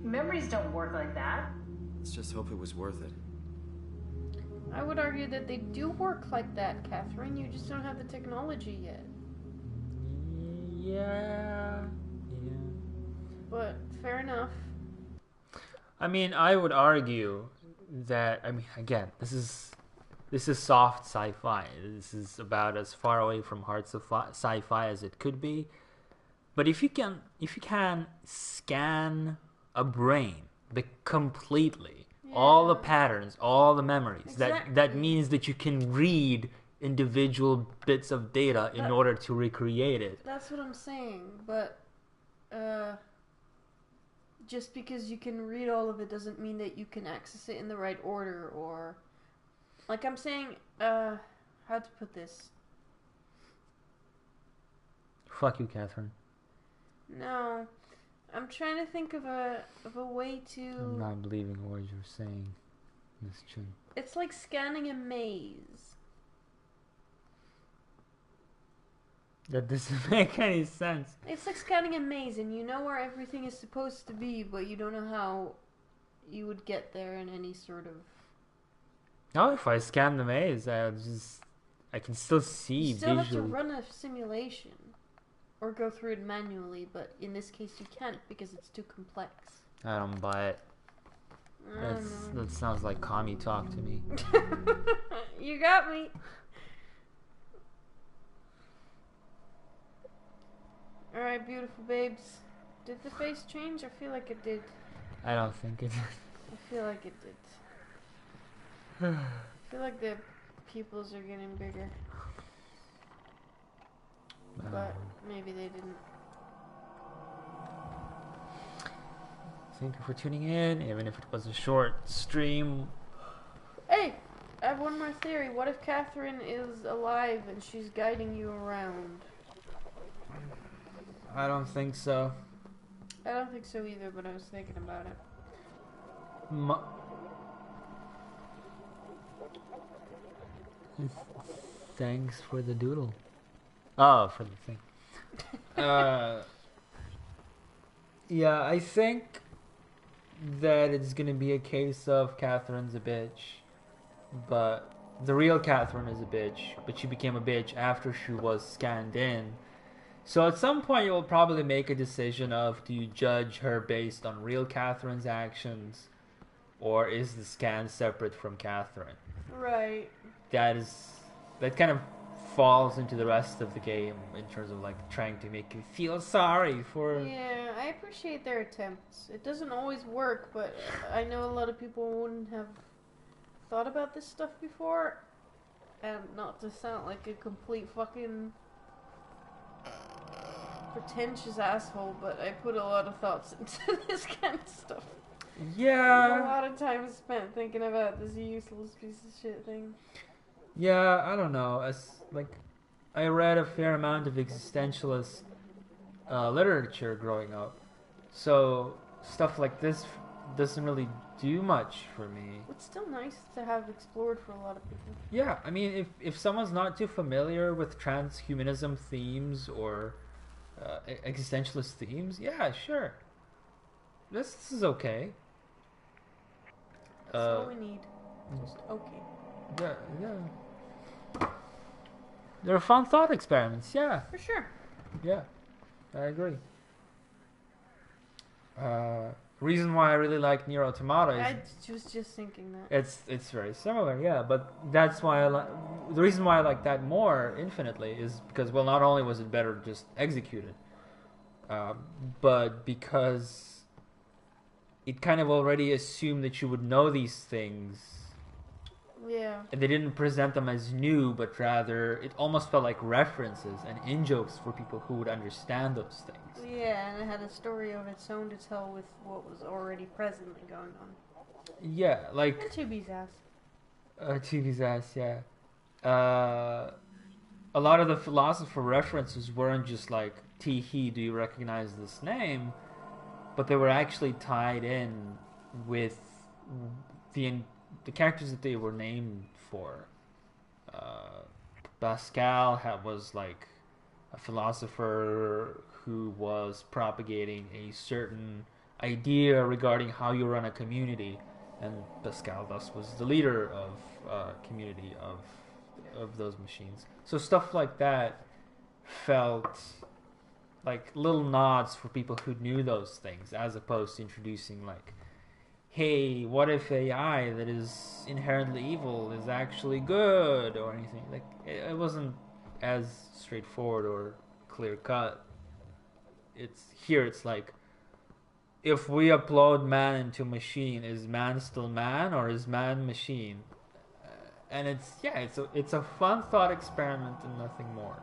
Speaker 3: Memories don't work like that.
Speaker 4: Let's just hope it was worth it.
Speaker 2: I would argue that they do work like that, Catherine. You just don't have the technology yet.
Speaker 1: Yeah.
Speaker 2: But fair enough.
Speaker 1: I mean, I would argue that, I mean, again, this is soft sci-fi. This is about as far away from hard sci-fi as it could be. But if you can scan a brain completely, all the patterns, all the memories,
Speaker 2: Exactly.
Speaker 1: that means that you can read individual bits of data in order to recreate it.
Speaker 2: That's what I'm saying, but just because you can read all of it doesn't mean that you can access it in the right order, or like I'm saying, how to put this?
Speaker 1: Fuck you, Catherine.
Speaker 2: No, I'm trying to think of a way to.
Speaker 1: I'm not believing what you're saying, Miss Chin.
Speaker 2: It's like scanning a maze.
Speaker 1: That doesn't make any sense.
Speaker 2: It's like scanning a maze, and you know where everything is supposed to be, but you don't know how you would get there in any sort of...
Speaker 1: No, if I scan the maze, I can still see
Speaker 2: You still
Speaker 1: visually.
Speaker 2: have to run a simulation. Or go through it manually, but in this case you can't because it's too complex.
Speaker 1: I don't buy it. That sounds like commie talk to me.
Speaker 2: You got me. Alright, beautiful babes. Did the face change? I feel like it did.
Speaker 1: I don't think it did.
Speaker 2: I feel like it did. I feel like the pupils are getting bigger. But maybe they didn't.
Speaker 1: Thank you for tuning in, even if it was a short stream.
Speaker 2: Hey! I have one more theory. What if Catherine is alive and she's guiding you around?
Speaker 1: I don't think so.
Speaker 2: I don't think so either, but I was thinking about it.
Speaker 1: Thanks for the doodle. Oh, for the thing. Yeah, I think that it's gonna be a case of Catherine's a bitch, but the real Catherine is a bitch, but she became a bitch after she was scanned in. So at some point you'll probably make a decision of, do you judge her based on real Catherine's actions, or is the scan separate from Catherine?
Speaker 2: Right.
Speaker 1: That kind of falls into the rest of the game in terms of like trying to make you feel sorry for...
Speaker 2: Yeah, I appreciate their attempts. It doesn't always work, but I know a lot of people wouldn't have thought about this stuff before. And not to sound like a complete fucking pretentious asshole, but I put a lot of thoughts into this kind of stuff.
Speaker 1: Yeah.
Speaker 2: There's a lot of time spent thinking about this useless piece of shit thing.
Speaker 1: Yeah, I don't know. I read a fair amount of existentialist literature growing up, so stuff like this doesn't really do much for me.
Speaker 2: It's still nice to have explored for a lot of people.
Speaker 1: Yeah, I mean, if someone's not too familiar with transhumanism themes or existentialist themes, yeah, sure. This is okay.
Speaker 2: That's all we need. Just okay.
Speaker 1: Yeah. They're fun thought experiments, yeah.
Speaker 2: For sure.
Speaker 1: Yeah, I agree. Reason why I really like Nier Automata is...
Speaker 2: I was just thinking that.
Speaker 1: It's very similar, yeah, but that's why the reason why I like that more infinitely is because, well, not only was it better just executed, but because it kind of already assumed that you would know these things.
Speaker 2: Yeah.
Speaker 1: And they didn't present them as new, but rather it almost felt like references and in-jokes for people who would understand those things.
Speaker 2: Yeah, and it had a story of its own to tell with what was already presently going on.
Speaker 1: Yeah, like...
Speaker 2: And Tubi's ass.
Speaker 1: Tubi's ass, yeah. A lot of the philosopher references weren't just like, tee-hee, do you recognize this name? But they were actually tied in with the characters that they were named for. Pascal was like a philosopher who was propagating a certain idea regarding how you run a community, and Pascal thus was the leader of a community of those machines. So stuff like that felt like little nods for people who knew those things, as opposed to introducing like, hey, what if AI that is inherently evil is actually good, or anything. Like, it wasn't as straightforward or clear cut. It's like, if we upload man into machine, is man still man, or is man machine? And it's a fun thought experiment and nothing more,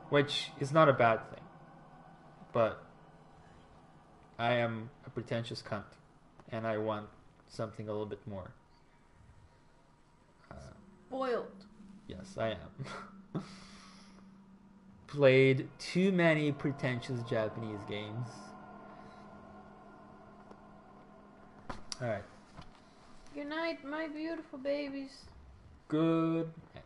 Speaker 1: which is not a bad thing. But I am a pretentious cunt, and I want something a little bit more.
Speaker 2: Spoiled.
Speaker 1: Yes, I am. Played too many pretentious Japanese games. Alright.
Speaker 2: Good night, my beautiful babies.
Speaker 1: Good night.